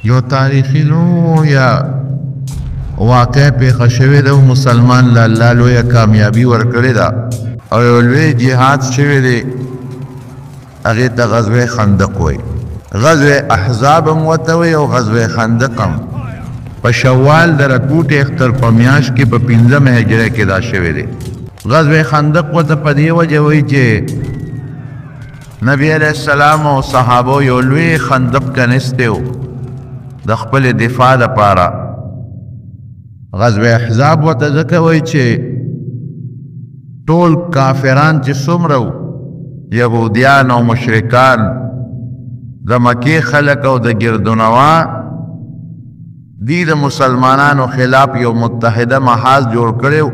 یو تاریخی نو یا واقع پیښه شوې ده مسلمان له الله لویه کامیابي ورکړې ده او یو لوی جهاد شوی دی هغې ته غزوه خندق وایي غزوه احزاب هم ورته وایي او غزوه خندق هم په شوال د رکوټ اختر په میاشت کې په 15 هجره کې دا شوی دی غزوه خندق ورته په دې وجه وایي چې نبی علیہ السلام او صحابو یو لوی خندق کنسته و د خپل دفاع لپاره غزوه احزاب ورته ځکه وایي چې ټول کافران چې څومره وو یهودیان او مشرکان د مکې خلک او د ګردونوا دی د مسلمانانو خلاف یو متحده محاذ جوړ کړی و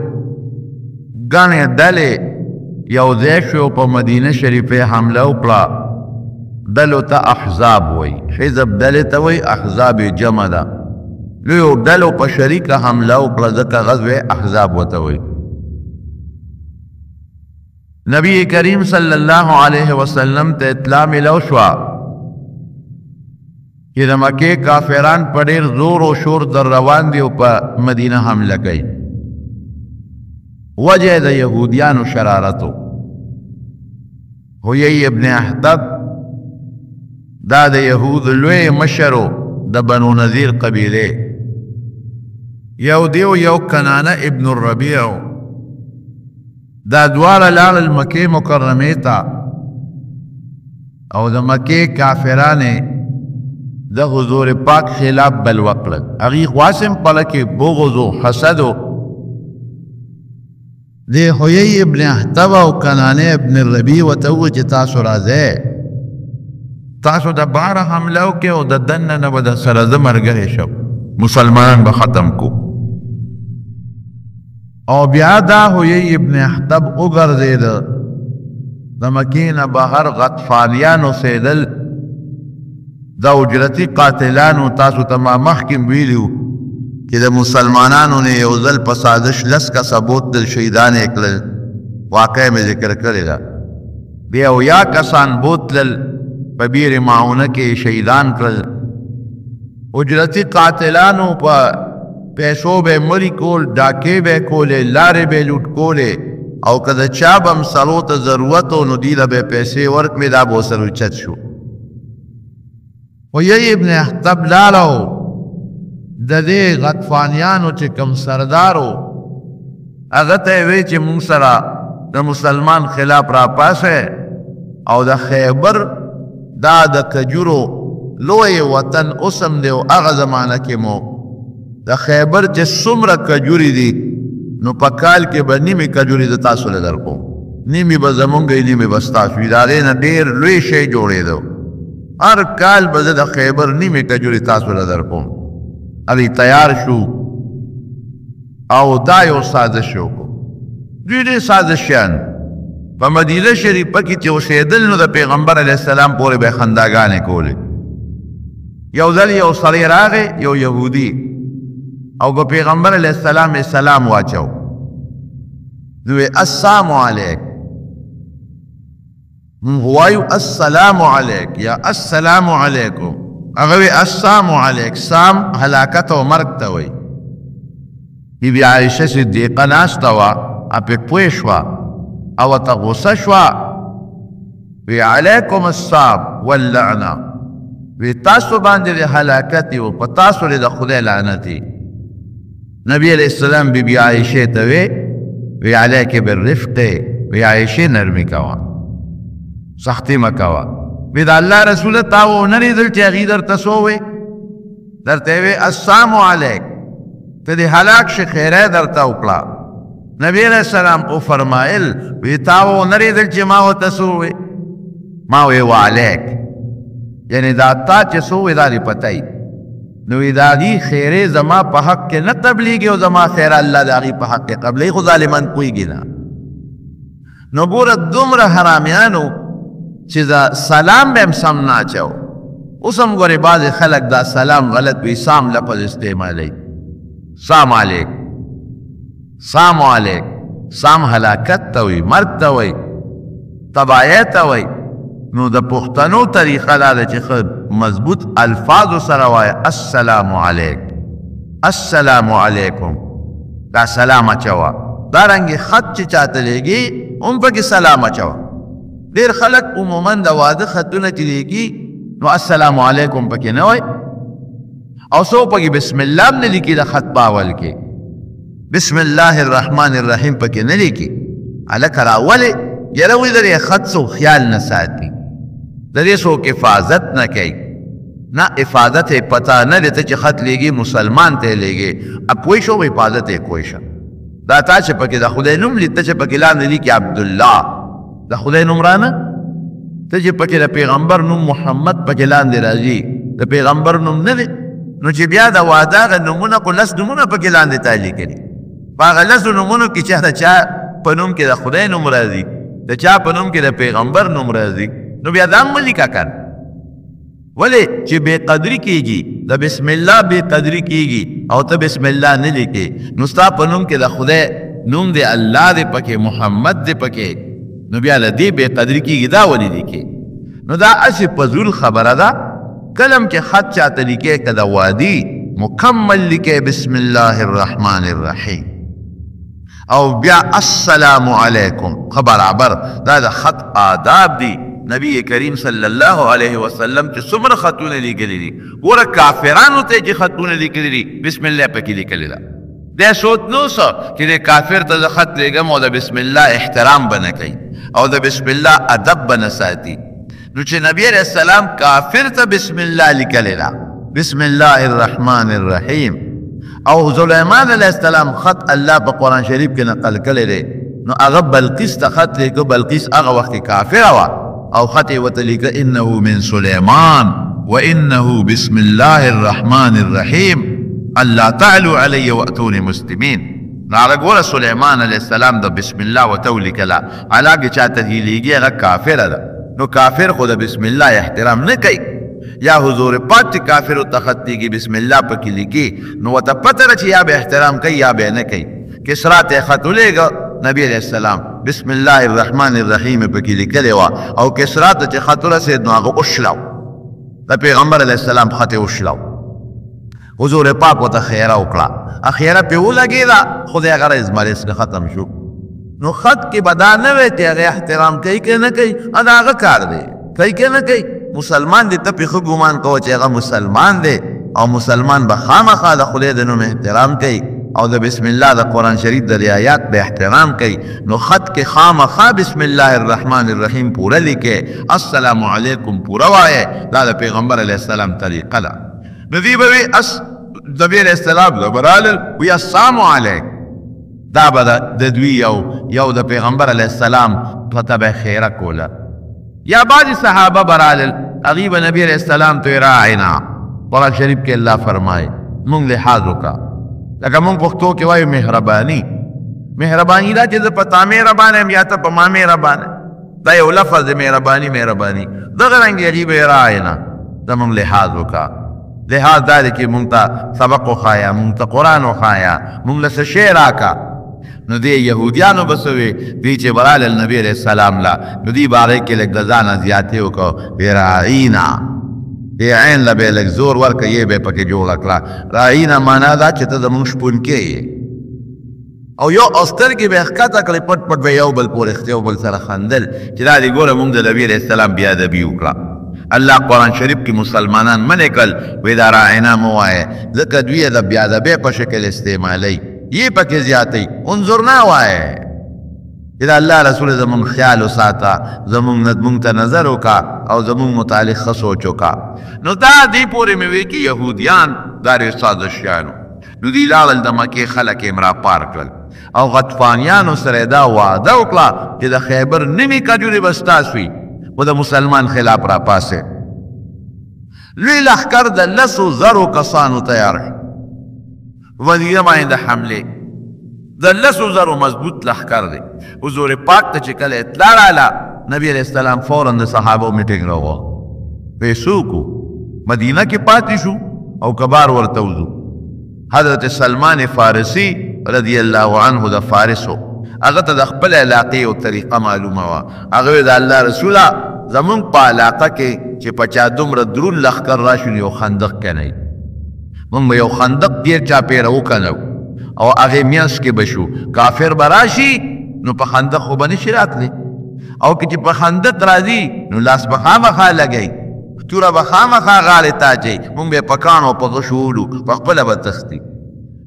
ګڼې ډلې یو ځای شو په مدینه شریفه حمله وکړه ډلو ته احزاب وایي حزب ډلې ته وایي احزاب جمع ده لویو ډلو په شریکه حمله وکړه ځکه غزوه احزاب ورته وایي نبی کریم صلی الله علیه وسلم ته اطلاع ملو شوه چې د مکې کافران په ډېر زور او شور در روان دي او په مدینه حمله کوي وجه د یهودیانو شرارتو حیی ابن احطب دا د یهود لوی مشرو د بنو نذیر قبیله یو دیو یو کنانه ابن الربیع دا دواړه لاړل مکې مکرمې ته او د مکې کافرانې د حضور پاک خلاف بل وکړل هغې خواسم پله کې بغض و حسد و د حیی ابن احطب او کنانه ابن الربیع ورته وویل چې تاسو راځئ تاسو د باره حمله وکړئ او د دننه نه به درسره زه ملګری شم مسلمانان به ختم کو او بیا دا حیی ابن احطب وګرځېده د مکې نه بهر غطفانیان اوسېدل د اجرتي قاتلانو تاسو ته ما مخکې ویلي چې د مسلمانانو نه یو ځل په سازش لس کسه بوتل شهیدان یې کړل واقع مې ذکر کړې ده بیا اویا کسان بوتلل په بیر معونه کې شهیدان کړل اجرتي قاتلانو په پیسو به مړي کول ډاکې به کولې لارې به لوټ کولې او که د چا به مسلو ته ضرورت و نو دوی له به پیسې ورکړې دا به ورسره اوچت شو حیی ابن احطب لاړو د دې غطفانیانو چې کوم سردارو هغه ته یې وی چې مونږ سره د مسلمان خلاف راپاسئ او د خیبر دا د کجورو لوی وطن اوسم دی او هغه زمانه کې مو د خیبر چې څومره کجوري دي نو په کال کې به نیمې کجوري د تاسو له درکوم نیمې به زمونږ وي نیمې به ستاسو وي د هغې نه ډېر لوی شی جوړېده هر کال به زه د خیبر نیمې کجوري تاسو له درکوم علی تیار شو او دا یو سازش وکړو دوی ډېر سازشیان په مدینه شریفه کې چې اوسېدل نو د پیغمبر علیه السلام پورې به یې خنداګانې کولې یو ځل یو سړی راغی یو یهودي او په پیغمبر علیه السلام یې سلام واچو دوی السلام علیک مونږ وایو السلام علیک یا السلام علیکم هغه وی السلام علیک سام هلاکت او مرګ ته وایي بی بی عایشه صدیقه ناسته وه پې پوه شوه او ته غصه شوه وی علیکم السلام واللعنه وی تاسو باندې د هلاکت و په تاسو د خدای لعنت نبی علیہ السلام بی بی عایشه ته وی علیک بالرفق وی عایشه نرمی کوه سختی مه کوه وی د الله رسول تا ونه لیدل چې هغې درته څه ووی درته یې وی السلام علیک ته دې هلاک شي خیری درته وکړه نبی علیہ السلام وفرمایل وی تا ونه لیدل چې ما ورته څه ووی ما وی وعلیک یعنی دا تا چې څه ووی دا دې پته یي نو وی د هغې خیرې زما په حق کې نه تبلیږي او زما خیره الله د هغې په حق کې قبلوي خو ظالمان پوهېږي نه نو ګوره دومره حرامیانو چې دا سلام به هم سم نه اچو اوس هم ګورې بعضې خلک دا سلام غلط وي سام لفظ استعمالوي سلام علیک سلام علیک سام هلاکت ته وي مرګ ته وي تباهۍ ته وي نو د پښتنو طریقه دا ده چې مضبوط الفاظو سره وایه السلام علیک، السلام علیکم، دا سلام اچوه. دارنګې خط چې چاته لیږي هم پکې سلام اچوه. ډېر خلک عموما د واده خطونه چې لیږي نو السلام علیکم پکې نه وایي او څوک پکې بسم الله هم نه لیکي د خط په اول کې، بسم الله الرحمن الرحیم پکې نه لیکي. هلکه راولې یاره وایي د دې خط څوک خیال نه ساتي، د دې څوک حفاظت نه کوي. نه حفاظت یې پته نه دی ته چې خط لیږي مسلمان ته یې لیږي پوه شو حفاظت یې کوی شه. دا تا چې پکې د خدای نوم لید ته چې پکې لاندې لیکي عبدالله د خدای نوم رانه، ته چې پکې د پیغمبر نوم محمد پکې لاندې راځي د پیغمبر نوم نه دی، نو چې بیا د واده هغه نومونه خو لس نومونه پکې لاندې تا لیکلي. په هغه لسو نومونو کې چې د چا په نوم کې د خدای نوم راځي، د چا په نوم کې د پیغمبر نوم راځي، نو بیا دا هم مه لیکه کنه. ولې چې بې قدري کېږي، د بسم الله بې قدري کېږي او ته بسم الله نه لیکې نو ستا په نوم کې د خدای نوم دی الله دی پکې محمد دی پکې، نو بیا د دې بې قدري کېږي دا ولې لیکې؟ نو دا هسې فضول خبره ده. کلم چې خط چاته لیکې که د وادي مکمل لیکې بسم الله الرحمن الرحیم او بیا السلام علیکم خو برابر. دا د خط آداب دی. نبی کریم صلی الله علیه وسلم چې څومره خطونه لیکلي دي، ګوره کافرانو ته چې خطونه لیکلي دي بسم الله پکې لیکلي ده. دی سوچ نو څه چې د کافر ته د خط لیږم او د بسم الله احترام به نه کوي او د بسم الله ادب به نه ساتي. نو چې نبی علیہ السلام کافر ته بسم الله لیکلی ده، بسم الله الرحمن الرحیم. او سلیمان علیہ السلام خط الله په قرآن شریف کې نقل کړی دی، نو هغه بلقیس ته خط لیکه. بلقیس هغه وخت کې کافره وه او خط یې ورته لیکه انه من سلیمان وانه بسم الله الرحمن الرحیم الله تعلو علی واتونی مسلمین. نو هغه ګوره سلیمان علیہ السلام د بسم الله ورته ولیکله، هغه چاته چې لیږي هغه کافره ده. نو کافر خو د بسم الله احترام نه کوي. یا حضور پاک چې کافر ته خط لیږي بسم الله پکې لیکي نو ورته پته ده چې یا به احترام کوي یا به نه کوي. کسرا ته خط ولیږه نبی علیہ السلام بسم الله الرحمن الرحیم پکې لیکلی وه او کسرا ته چې خط ورسېد نو هغه وشلو، د پیغمبر علیہ السلام خط یې وشلو. حضور پاک ورته خیره وکړه، خیره پرې ولګېده خو د هغه رئیس مریض ختم شو. نو خط کې به دا نه وی چې هغه احترام کوي که نه کوي، دا هغه کار دی کوي که نه کوي. مسلمان دی ته پرې ښه ګمان کوه چې هغه مسلمان دی او مسلمان به خامخا د خدای د نوم احترام کوي او د بسم الله د قرآن شریف د رعایت به احترام کوي. نو خط کې خامخا بسم الله الرحمن الرحیم پوره لیکې، السلام علیکم پوره وایې. دا د پیغمبر علیہ السلام طریقه ده. نو دوی به وي نبی علیہ السلام د برالل وی السلام علیک، دا به د دوی یو د پیغمبر علیہ السلام پته به خیره کوله. یا بعضې صحابه برالل هغوی به نبی علیہ السلام ته راعنا. قرآن شریف کې الله فرمایي مونږ لحاظ وکړه، لکه مونږ پښتو کې وایو مهرباني. مهرباني دا چې زه په تا مهربان یم یا ته په ما مهربان یم، دا یو لفظ د مهرباني. مهرباني دغه رنګې هغوی به راعنا، د مونږ لحاظ وکړه. لحاظ دا دی چې مونږ ته سبق وښایه، مونږ ته قرآن وښایه، مونږ له څه شی راکړه. نو دی یهودیانو به څه وی دوی چې برالل نبی علیہ السلام لا نو دوی باره کې لږ د ځانه زیاتې وکړو وی راعینا، دی عین له به یې لږ زور ورکړه یې به یې پکې جوړه کړه. راعینا معنا دا چې ته زمونږ شپونکی یې او یو سترګې به یې ښکته کړې پټ پټ به یو بل پورې یو بل سره خندل چې دا دی ګوره مونږ د نبي علیہ السلام بې ادبي وکړه. الله قرآن شریف کې مسلمانان منې کړل وی دا راعینا مه وایې ځکه دوی یې د بې ادبۍ په شکل استعمالوي، یہ پکې زیاتی. انظرنا وایه چې د الله رسول زمونږ خیال وساته، زمونږ ته نظر وکړه او زمونږ متعلق ښه سوچ وکړه. نو دا دې پورې مې وی کې یهودیان دا ډېر سازشیانو نو دوی لاړل د مکې خلک یې راپار کړل او غطفانیانو سره دا وعده وکړه چې د خیبر نوي کجورې به ستاسو وي و د مسلمان خلاف راپاسې. لوی لښکر د 100,000 کسانو تیار شو مدینه باندې د حملې، د 100,000 مضبوط لښکر دی. حضور پاک ته چې کله اطلاع راغله نبی علیہ السلام فوراً د صحابو میټینګ راوغوښت، وی څوک مدینه کې پاتې شو او کبار ورته وځو. حضرت سلمان فارسی رضی الله عنه د فارس و، هغه ته د خپل علاقې او طریقه معلومه وه. هغه د الله رسوله زمونږ په علاقه کې چې په چا دومره درون لښکر راشي یو خندق کنئ مونږ به یو خندق ډېر چاپېره وکنو او هغې میانځ کې به شو کافر به راشي نو په خندق خو به نشي راتلی او که چې په خندق راځي نو لاس به خامخا لګئ توره به خامخا غاړې ته اچئ مونږ به یې په کاڼو په غشو وړو په خپله به تښتي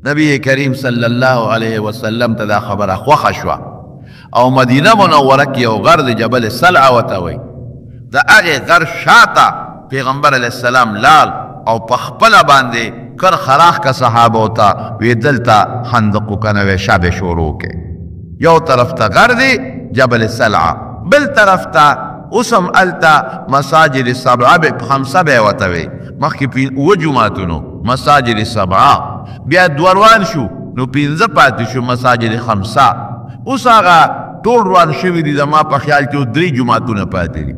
نبی کریم صلی الله علیه وسلم ته دا خبره خوښه شوه او مدینه منوره کې یو غر د جبل سلع ورته وایي د هغې غر شاته پیغمبر علیه السلام لال او په خپله باندې کر خراخ کا صحابو ته وی دلته خندق وکنه وی شا به شروع کې یو طرف ته غر دی جبل سلع بل طرف ته اوس هم هلته مساجد سبعه خمسه به یې ورته وی مخکې اووه جوماتونو مساجد سبعه بیا دوه روان شو نو پنځه پاتې شو مساجد خمسه اوس هغه ټول روان شوي دي زما په خیال کې درې جوماتونه پاتې دي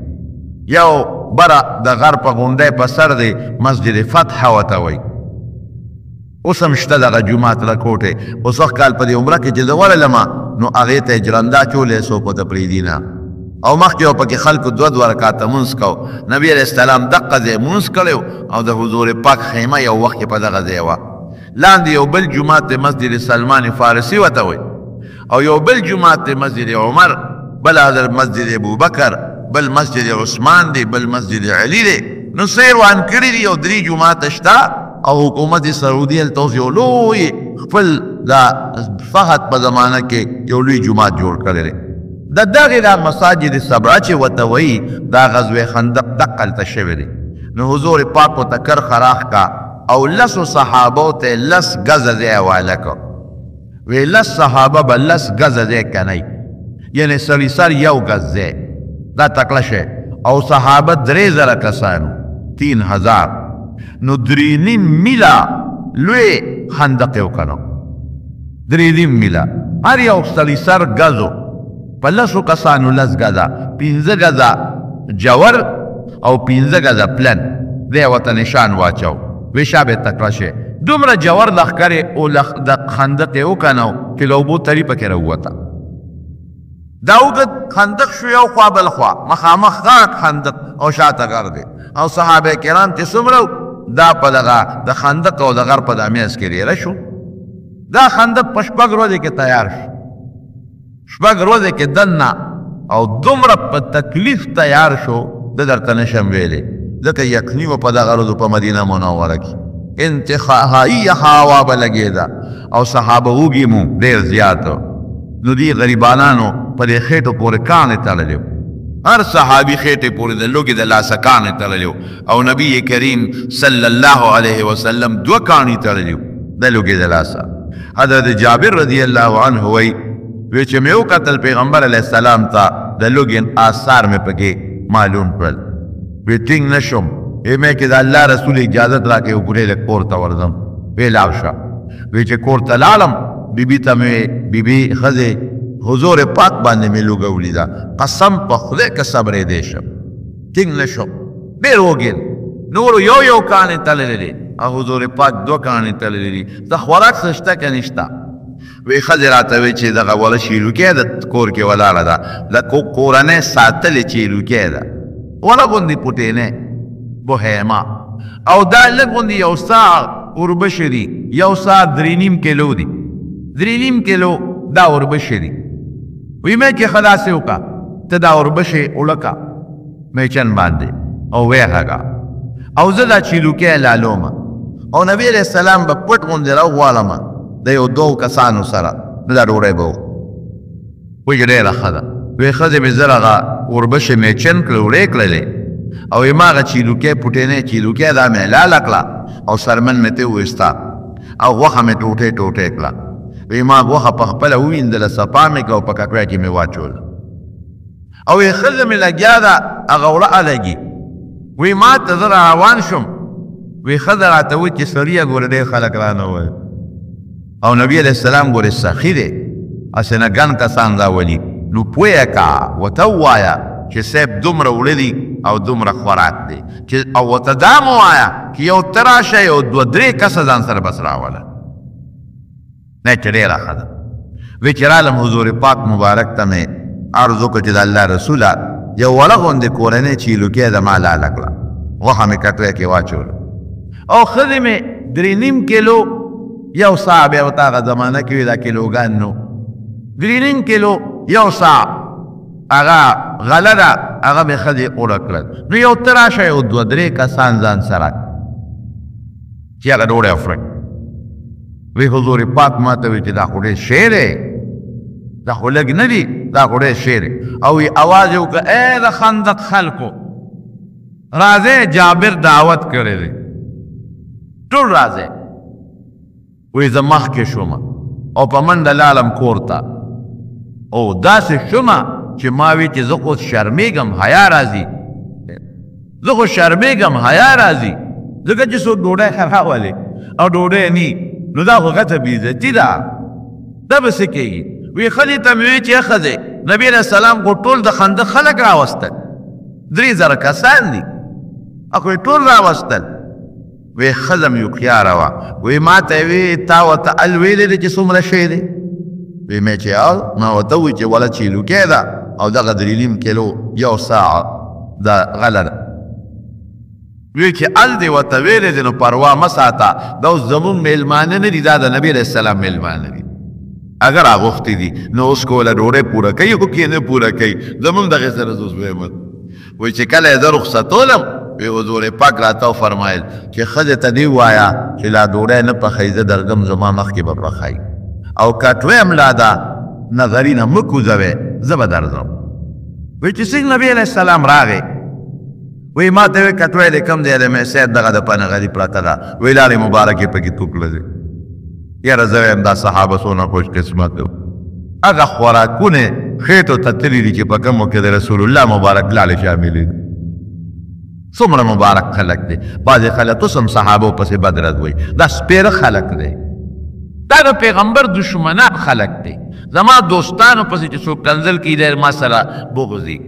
یو بره د غر په غونډۍ په سر دی مسجد فتح ورته وایي اوس هم شته دغه جومات لکوټې اوس وخت کال په دې عمره کې چې زه ورغلمه نو هغې ته یې جرنده اچولی څوک ورته پرېږدي نه او مخکې یو پکې خلکو دوه رکاته مونځ کو نبي علیه السلام دقه ځای مونځ کړی او د حضور پاک خیمه یو وخت کې په دغه ځای وه لاندې یو بل جومات دی مسجد سلمان فارسي ورته وایي او یو بل جومات دی مسجد عمر بل حضرت مسجد ابوبکر بل مسجد عثمان دی بل مسجد علی دی نو سیر وان کړي دي یو درې جومات شته او حکومت سعودي هلته اوس یو لوی خپل دا فهد په زمانه کې یو لوی جومات جوړ کړی دی د دغې دا مساجد سبعه چې ورته وایي دا غزوې خندق دقه هلته شوی دی نو حضور پاک ورته کر خراخ کا او لسو صحابو ته لس ګزه ځای حواله کړ وی لس صحابه به لس ګزه ځای کنئ یعنې سړي سر یو ګز ځای دا تکړه شی او صحابه 3000 کسانو 3000 نو 3.5 میله لوی خندق یې وکنو 3.5 میله هر یو سړي سر ګزو په لسو کسانو لس ګزه 15 ګزه جور او 15 ګزه پلن دی ورته نشان واچو وی شا به تکړه شی دومره جوړ لښکرې او د خندق یې وکنو چې له اوبو تري پکې راووته دا اوږد خندق شو یو خوا بل خوا مخامخ غاټ خندق او شاته غر دی او صحابه کرام چې څومره دا په دغه د خندق او د غر په دامیاس کې ریره شو دا خندق په 6 ورځې کې تیار شو 6 ورځې کې دننه او دومره په تکلیف تیار شو د درته نشم ویلی ځکه یقیني و په دغه ورځو په مدینه منوره کې انتهایی هوا به لګېده او صحابه وږي مو ډېر زیات نو دې غریبانانو په دې خېټو پورې کاڼې تړلې هر صحابي خېټې پورې د لوږې د لاسه کاڼې تړلې او نبي کریم صلی الله علیه وسلم 2 کاڼې تړلې د لوږې د لاسه حضرت جابر رضی الله عنه وایي چې مې وکتل پیغمبر علیه السلام ته د لوږې آثار مې پکې معلوم کړل وی ټینګ نشم مې کې د الله رسول اجازت راکړې وګورې د کور ته ورځم وی لاړ شه وی چې کور ته لاړم بیبي ته مې بیبي ښځې حضور پاک باندې مې لوږه ولیده قسم په خدای که صبرېدی شم ټینګ نشم ډېر وږی نورو یو کاڼې تړلې دي او حضور پاک 2 کاڼې تړلې دي د خوراک څه شته که نشته وی ښځې راته وی چې دغه وله شیلوکۍ د کور کې ولاړه ده د کورنۍ ساتلې چیلوکۍ ده وله غوندې پوټینۍ بوهیما او دا لږ غوندې یو ساعت اوربشې دي یو ساعت 3.5 کیلو دي 3.5 کیلو دا اوربشې دي وی مې کې خلاصې وکړه ته دا اوربشې وړکه میچن باندې او ویهږه او زه دا چیلوکۍ لالومه او نبي علیه السلام به پټ غوندې راوغواړمه د یو 2 کسانو سره دا ډوډۍ به وی ډېره ښه ده وی ښځې مې زه هغه اوربشې میچن کړې وړې کړلې او ما هغه چیلوکۍ پوټینۍ چیلوکۍ دا مې لاله کړه او سرمن مې ترې وویسته او غوښه مې ټوټې کړه وی ما غوښه په خپله وویندله صفا مې کړه او په ککړۍ کې مې واچوله او وی ښځه مې لګیا ده هغه وړه الګي وی ما ته زه روان شم وی ښځه راته وایي چې سړیه ګوره ډېر خلک رانه وایي او نبی علیه السلام ګورې سخي دی هسې نه ګڼ کسان راولي نو پویه کا ورته ووایه چې صاحب دومره وړه دي او دومره خوراک دی او ورته دا مو وایه چې یو ته راشه یو 2-3 کسه ځان سره بس راوله نه چې ډېره ښه ده وی چې رالم حضور پاک مبارک ته مې عرض وکړه چې د الله رسوله یو وړه غوندې کورنۍ چیلوکۍ د ما لاله کړه غوښه مې کټوۍ کې واچوله او ښځې مې 3.5 کیلو یو ساعه بیا ورته هغه زمانه کې وي دا کیلوګان نو 3.5 کیلو یو ساعه هغه غله ده هغه مې ښځې اوړه کړل نو یو ته راشه یو 2-3 کسان ځان سره چې هغه ډوډۍ وخورئ وی حضور پاک ما ته وی چې دا خو ډېر شی دی دا خو لږ نه دي دا خو ډېر شی دی او وی اواز یې وکړه ای د خندق خلکو راځئ جابر دعوت کړی دی ټول راځئ وی زه مخکې شومه او په منډه لاړم کور ته او داسې شومه چې ما وی چې زه خو شرمېږم حیا راځي زه خو شرمېږم حیا راځي ځکه چې څوک ډوډۍ راولې او ډوډۍ نی نو دا خو غټه بېعزتي ده دا به څه کېږي وی ښځې ته مې وی چې ښځې نبي علیه السلام خو ټول د خندق خلک راوستل 3,000 کسان دي خو یې ټول راوستل وی ښځه مې هوښیاره وه وی ما ته یې وی تا ورته ال ویلی دی چې څومره شی دی وی مې چې ما ورته ووایي چې وله چیلوکۍ ده او دغه 3.5 کیلو یو ساعه دا غله ده وی چې ال دی ورته ویلی دی نو پروا مه ساته دا اوس زمونږ میلمانه نه دي دا د نبي علیه السلام میلمانه دي اگر اغوښتي دي نو اوس کوله ډوډۍ پوره کوي خو کې نه پوره کوي زمونږ دغې سره زه اوس وایم وایي چې کله یې زه رخصتولم وی حضور پاک راته وفرمایل چې ښځې ته دې ووایه چې لا ډوډۍ نه پخوي زه درځم زما مخکې به پخوي او کټوۍ هم لا ده نظري نه مه کوزوې زه به درځم وی چې څنګه نبي علیه السلام راغی وی ما ته وی کټوۍ دې کم دی د مې سید دغه د پنغلي پرته ده وی لارې مبارکې پکې توکله دی یاره زه وایم دا صحابه څونه خوش قسمت و هغه خوراکونه خېټو ته تللي دي چې په کومو کې د رسول الله مبارک لاړې شاملې دي څومره مبارک خلک دی بعضې خلک اوس هم صحابو پسې بد رد وایي دا سپېره خلک دی دا د پیغمبر دشمنان خلک دی زما دوستانو پسې چې څوک کنځل کي دی ما سره بغضي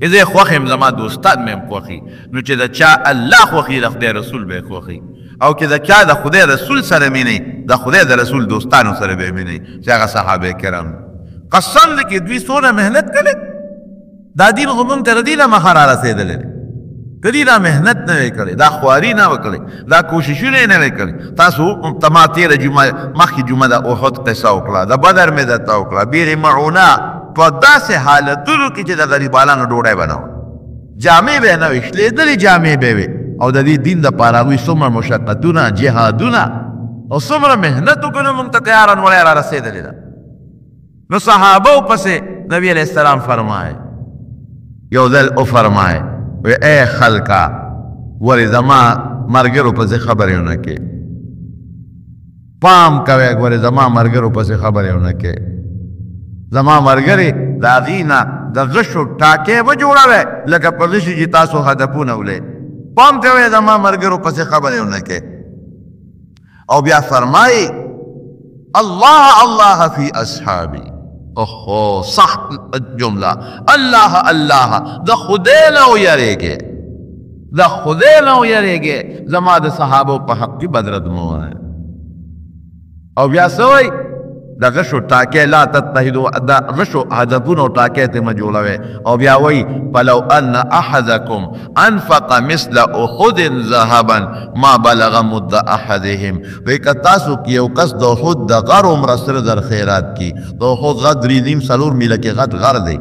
زه یې خوښ یم زما دوستان مې هم خوښي نو چې د چا الله خوښي د خدای رسول به یې خوښي او که د چا د خدای رسول سره مینئ د خدای د رسول دوستانو سره به یې مینئ چې هغه صحابه کرام قسم دی چې دوی څونه محنت کړی دا دین خو موږ ته د دې نه مخه را رسېدلی دی کدی دا محنت نه وی کړی دا خواري نه وکړي دا کوششونه نه وی کړي تاسو تما تېره جمعه مخکې جمعه د احد قصه وکړه د بدر مې درته وکړه بیر معونه په داسې حالتونو کې چې د غریبانو ډوډۍ به نه وه جامې به یې نه وي شلېدلې جامې به وې او د دې دین دپاره هغوی څومره مشقتونه جهادونه او څومره محنت وکړو موږ ته تیاره نوړی را رسېدلې ده نو صحابو پسې نبي علیه السلام فرمایي یو ځل وفرمایي وی ای خلکا ولې زما ملګرو پسې خبرې ونه کې پام کوئ ولې زما ملګرو پسې خبرې ونه کې زما ملګرې د هغې نه د غشو ټاکې مه جوړوئ لکه په غشي چې تاسو هدفونه ولې پام کوئ زما ملګرو پسې خبرې ونه کې او بیا فرمایي الله الله فی اصحابي اوہو سخت جمله الله الله د خدای نه ویریږئ د خدای نه ویریږئ زما د صحابو په حق کې بد رد مه وایئ او بیا څه وایي د غشو ټاکې لا تتحدوا د غشو هدفونو ټاکې ته مه جوړوئ او بیا وایي فلو ان احدکم انفق مثل احد ذهبا ما بلغ مد احدهم وایي که تاسو کې یو کس د احد د غر عمره سره در خیرات کی د احد غر 3.5 میله کې غټ غر دی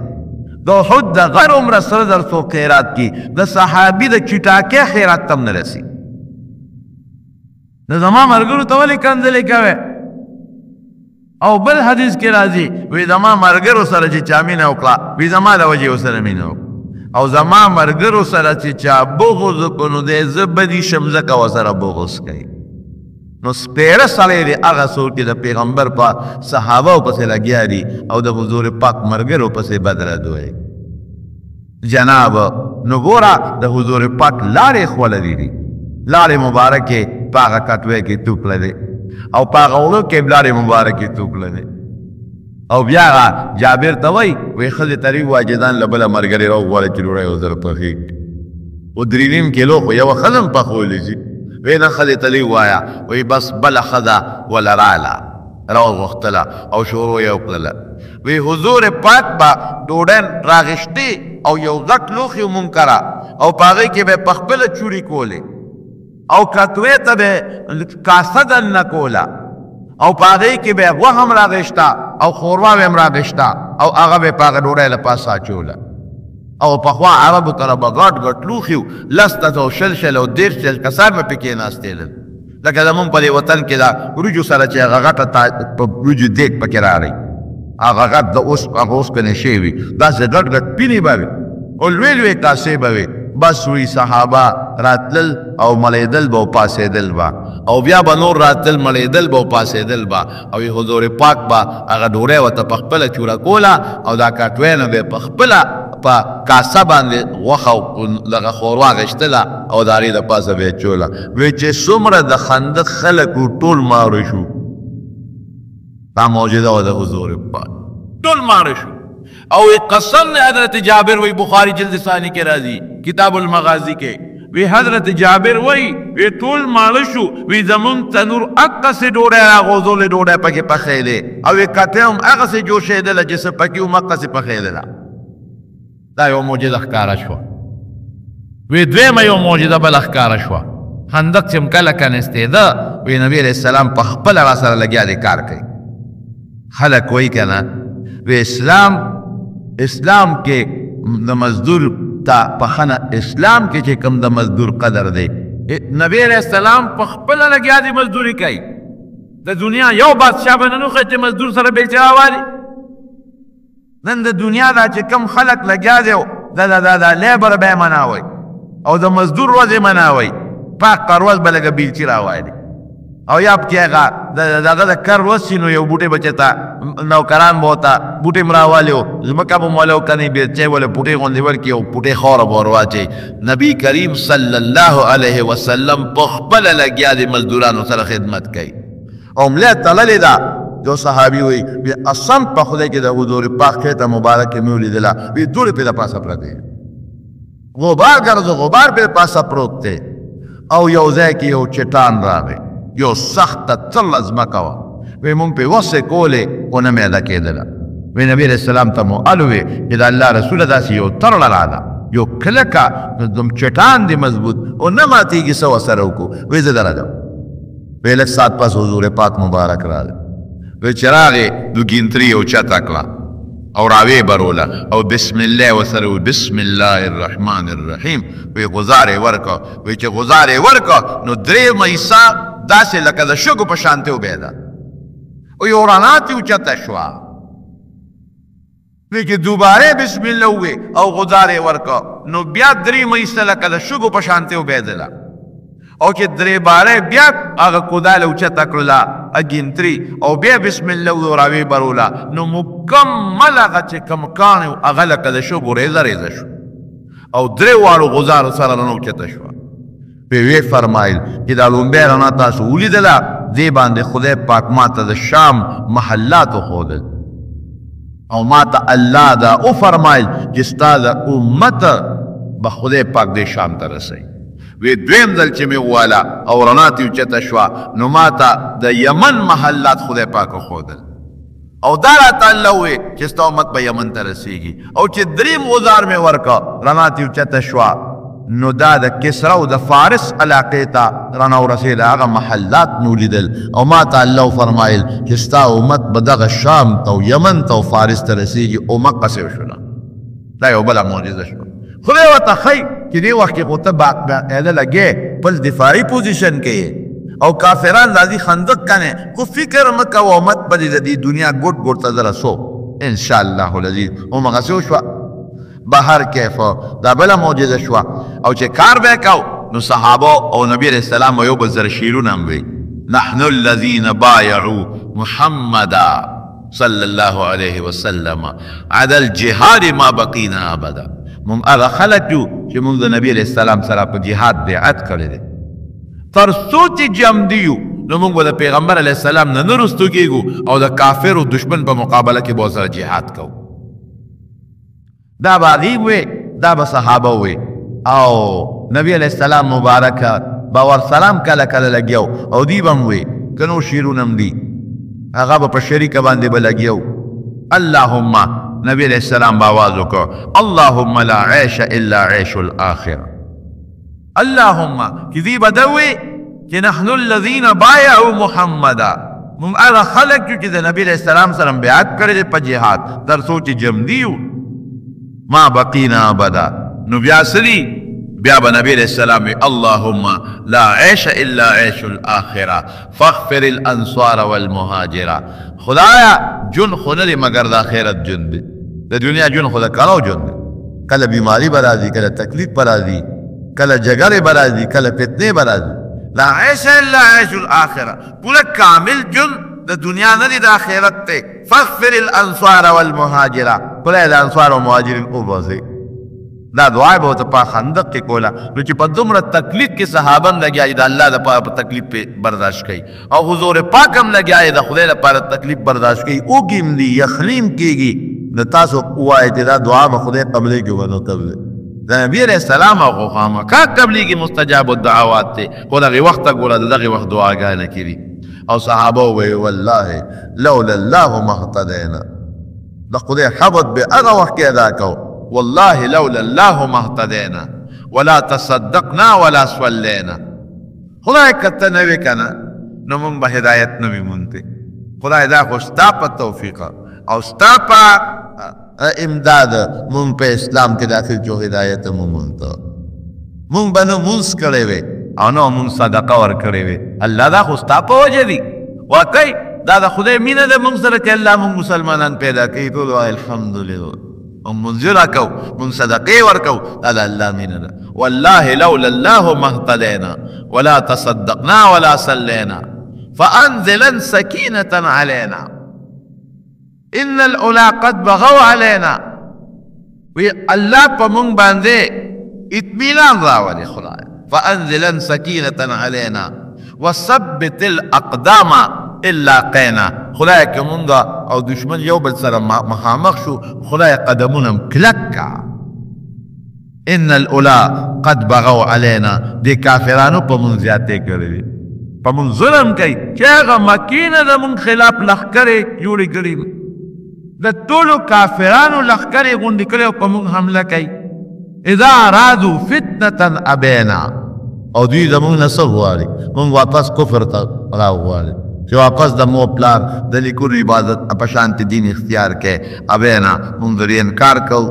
د احد د غر عمره سره در څوک خیرات کی د صحابي د چټاکې خیرات تم نه رسي د زما ملګرو ته ولې کنځلې کوئ او بل حدیث کې راځي وی زما ملګرو سره چې چا مینه وکړه وی زما د وجې ورسره مینه وکړه او زما ملګرو سره چې چا بغض وکړو نو دی زه بدي شم ځکه ورسره بغض کوي نو سپېره سړی دی هغه څوک چې د پیغمبر په صحابو پسې لګیا دي او د حضور پاک ملګرو پسې بد رد وایي جناب نو ګوره د حضور پاک لارې ښوللې دي لارې مبارکې په هغه کټوۍ کې توکله دی او په هغه اوړو کې لارې مبارکې توکله دی او بیا جابر ته وایي وایي ښځې ته ووایه چې ځان له بله ملګرې راوغواړه چې ډوډۍ ورسره پخې و 3.5 کیلو خو یوه ښځه هم پخولی شي وی نه ښځې ته ووایه وایي بس بله ښځه وله راله راوغختله او شروع یې وکړله وی حضور پاک با ډوډۍ راغشتې او یو غټ لوښی مونږ کرا او په هغې کې به پخپله چوري کولې او کتوې ته به کاسه دننه کوله او په هغې کې به غوښه هم راغشته او ښوروا به هم راغشته او هغه به په هغه ډوډۍ له پاسه اچوله او پخوا عربو کره به غټ غټ لوښي و 10 او 20 او 30 کسان به پکې ناستېدل لکه زمونږ په دې وطن کې دا وریجو سره چې هغه غټه په وریجو دیګ پکې راغی هغه غټ د اوسپنې شی وي داسې غټ غټ پینې به وي او لوی لوی کاسې به وي بس وی صحابه راتلل او مړېدل به او پاسېدل به او بیا به نور راتلل مړېدل به او پاسېدل به او حضور پاک به هغه ډوډۍ ورته پخپله چوره کوله او دا کټوۍ نه به یې پخپله په کاسه باندې غوښه او دغه ښوروا غشتله او د هغې د پاسه به یې چوله وی چې څومره د خندق خلک و ټول ماره شو دا معجزه وه د حضور پاک ټول ماره شو او قسم نے حضرت جابر وی بخاری جلد ثانی کے راضی کتاب المغازی کے وی حضرت جابر وی ټول ماړه شو وی زمون تنور اقصې ډوډۍ راغورځولې ډوډۍ پکې پخېدې او کټۍ هم هغسې جوشېدله چې څه پکې هم هغسې پخېدله دا یو معجزه ښکاره شوه وی دویمه یو معجزه بله ښکاره شوه خندق چې کله کنستېده وی نبي علیه السلام په خپله را سره لګیا دی کار کوي خلک وایي که نه وی اسلام کې د مزدور ته پخنه اسلام کې چې کوم د مزدور قدر دی نبی علیه السلام په خپله لګیا دی مزدوري کوي د دنیا یو بادشاه به نه نوښه چې مزدور سره بیچاره والي نن د دنیا دا چې کم خلک لګیا دی دا لیبر به یې مناوئ او د مزدور ورځ یې مناوئ پاکه ورځ به لږه بیلچي راوالي او یا پکې هغه دغه د کر ورځ شي نو یو بوټی به چېرته نوکران به ورته بوټی م راوالي و ځمکه به م وله وکنی بیلچی ولې پوټۍ غوندې ورکړي او پوټۍ خاوره به ور واچوي نبي کریم صلی الله علیه وسلم په خپله لګیا د مزدورانو سره خدمت کوي او ملا تړلې ده یو صحابي وایي قسم په خدای کې د حضور پاک خېټه مبارکه مې ولیدله وایي دوړې پرې د پاسه پرتې غبار ګرځو غبار پرې پاسه پروت دی او یو ځای کې یو چټان راغی یو سخته تله ځمکه وه وی مونږ پرې وسې کولې خو نه میده کېدله وی نبي علیه السلام ته مو الوې چې د الله رسوله داسې یو ترړه راده یو کلکه چټان دی مضبوط او نه ماتېږي څه ورسره وکړو وی زه درځم وی لږ ساعت پس حضور پاک مبارک راغی وی چې راغې نو ګینتري یو چته کړه او راوی بروله او بسم الله وسره بسم الله الرحمن الرحیم وی غزار یې ورکړه وی چې غزار یې ورکړه نو درې مېسه داسې لکه د شګو په شانتې وبهده او یو رڼا ترې اوچته شوه وی چې دوباره بسم الله ووې او غزار یې ورکړه نو بیا درې مېسه لکه د شګو په شانتې وبهدله او چې درې باره بیا هغه کوداله اوچته کړله اګینتري او بیا بسم الله ووې راوی بروله نو مکمل هغه چې کوم کاڼی و هغه لکه د شګو ریزه ریزه شو او درې واړو غزارو سره رڼا اوچته شوه وی فرمایل چې دا لومبۍ رڼا تاسو ولیدله دې باندې خدای پاک ماته د شام محلات وښودل او ماته الله دا وفرمایل چې ستا د امت به خدای پاک دې شام ته رسوي وی دویم ځل چې مې وواله او رڼا ترې اوچته شوه نو ماته د یمن محلات خدای پاک وښودل او دا راته الله ووې چې ستا امت به یمن ته رسېږي او چې دریم غزار مې ورکړه رڼا ترې اوچته شوه نو دا د کسرا او د فارس علاقې ته رڼا ورسېده هغه محلات مې ولیدل او ما ته الله فرمایل چې ستا امت به دغه شام ته او یمن ته او فارس ته رسېږي او مقصې وشوله دا یو بله معجزه شوه خدای ورته ښایي چې دې وخت کې خو ته باقاعده لګې خپل دفاعي پوزیشن کې یې او کافران راځي خندق کنې خو فکر مه کوه امت به دې د دې دنیا ګوټ ګوټ ته زه رسو انشاءالله العزیز همغسې وشوه بهر کیف دا بله معجزه شوه او چې کار به یې کو نو صحابه او نبي علیه السلام یو بل سره شعرونه هم وی نحن الذین بایعوا محمدا صلی الله علیه وسلم علی الجهاد ما بقینا ابدا مونږ هغه خلک یو چې مونږ د نبي علیه السلام سره په جهاد بیعت کړی دی تر څو چې جمدي یو نو مونږ به د پیغمبر علیه السلام نه نه رستو کېږو او د کافر او دشمن په مقابله کې به سره جهاد کوو دا به هغې وې دا به صحابه وې او نبی علیه السلام مبارکه به ورسلام کله کله لګیا او دوی به هم وې که نور شعرونه هم دي هغه په شریک باندې بلګیو. اللهم نبی علیہ السلام باواز وکړو اللهم لا عيش الا عيش الاخره. اللهم كذي بدوي کہ نحن الذين بايعوا محمدا من هغه خلق چې د نبی علیہ السلام سره بیعت کړی په جهاد تر سوچ جم دیو ما بقینا ابدا. نو بیا سری بیا به نبی علیہ السلام اللهم لا عيش الا عيش الاخره فاغفر الانصار والمهاجره. خدایا جن خو نه مگر د آخرت جن دی، د دنیا جن خو د کلو جن دی. کله بیماری برازي، کله تکلیف برازي، کله جګړه برازي، کله فتنه برازي. لا عيش الا عيش الاخره پورا کامل جن د دنیا نه دی د آخرت ته. فاغفر الانصار والمهاجره پورا د انصار او مهاجرین او بازي. دا دعا به ته په خندق کې کولا نو چې په دومره تکلیف کې صحابان لګیا د الله د په تکلیف په برداشت کوي او حضور پاک هم لګیا د خدای لپاره تکلیف برداشت کوي او ګیم دی یخلیم کېږي. د تاسو وایي چې دا دعا به خدای قبلې کې ونه قبلې. د نبی علیہ السلام او خامخا قبلې کې مستجاب الدعوات ته خو دغه وخت ګوره دغه وخت دعاګانې کړي او صحابه وی والله لولا الله ما اهتدينا. د خدای حبط به هغه وخت کې ادا کو والله لولا الله ما اهتدينا ولا تصدقنا ولا صلينا. خدای کته نه وکنه نو موږ به هدایت نه ومنته. خدای دا خو ستا په توفیق او ستا په امداد مونږ په اسلام کې داخل جو هدایت مونږ مونږ باندې مونږ کړي وي او نو مونږ صدقه ور کړي وي. الله دا خو ستا په وجه دي واقعي دا د خدای مینه ده مونږ سره چې الله مونږ مسلمانان پیدا کړي. ټول الحمدلله منزل کو من صدقه ور کو دا د الله مینه ده. والله لولا الله ما اهتدينا ولا تصدقنا ولا صلينا فانزلا سكينه علينا ان الاولى قد بغوا علينا. وی الله په مونږ باندې اطمینان راولي خدای. فانزلا سكينه علينا وثبت الاقدام الا قینا. خدای که مونږ او دشمن یو بل سره مخامخ شو خدای قدمونم کلکا. ان الاولى قد بغوا علينا دي کافرانو په مونږ زیاتې کړې په مونږ ظلم کوي چې هغه مکینه د مونږ خلاف لښکرې جوړې کړي د ټولو کافرانو لښکرې غونډې کړې او په مونږ حمله کوي. اذا ارادوا فتنه ابینا او دوی زمونږ نه څه غواړي مونږ واپس کفر ته راوغواړي چې واپس د مو پلار د لیکلو عبادت په شانت دین اختیار کې ابینا مونږ لري انکار کوو.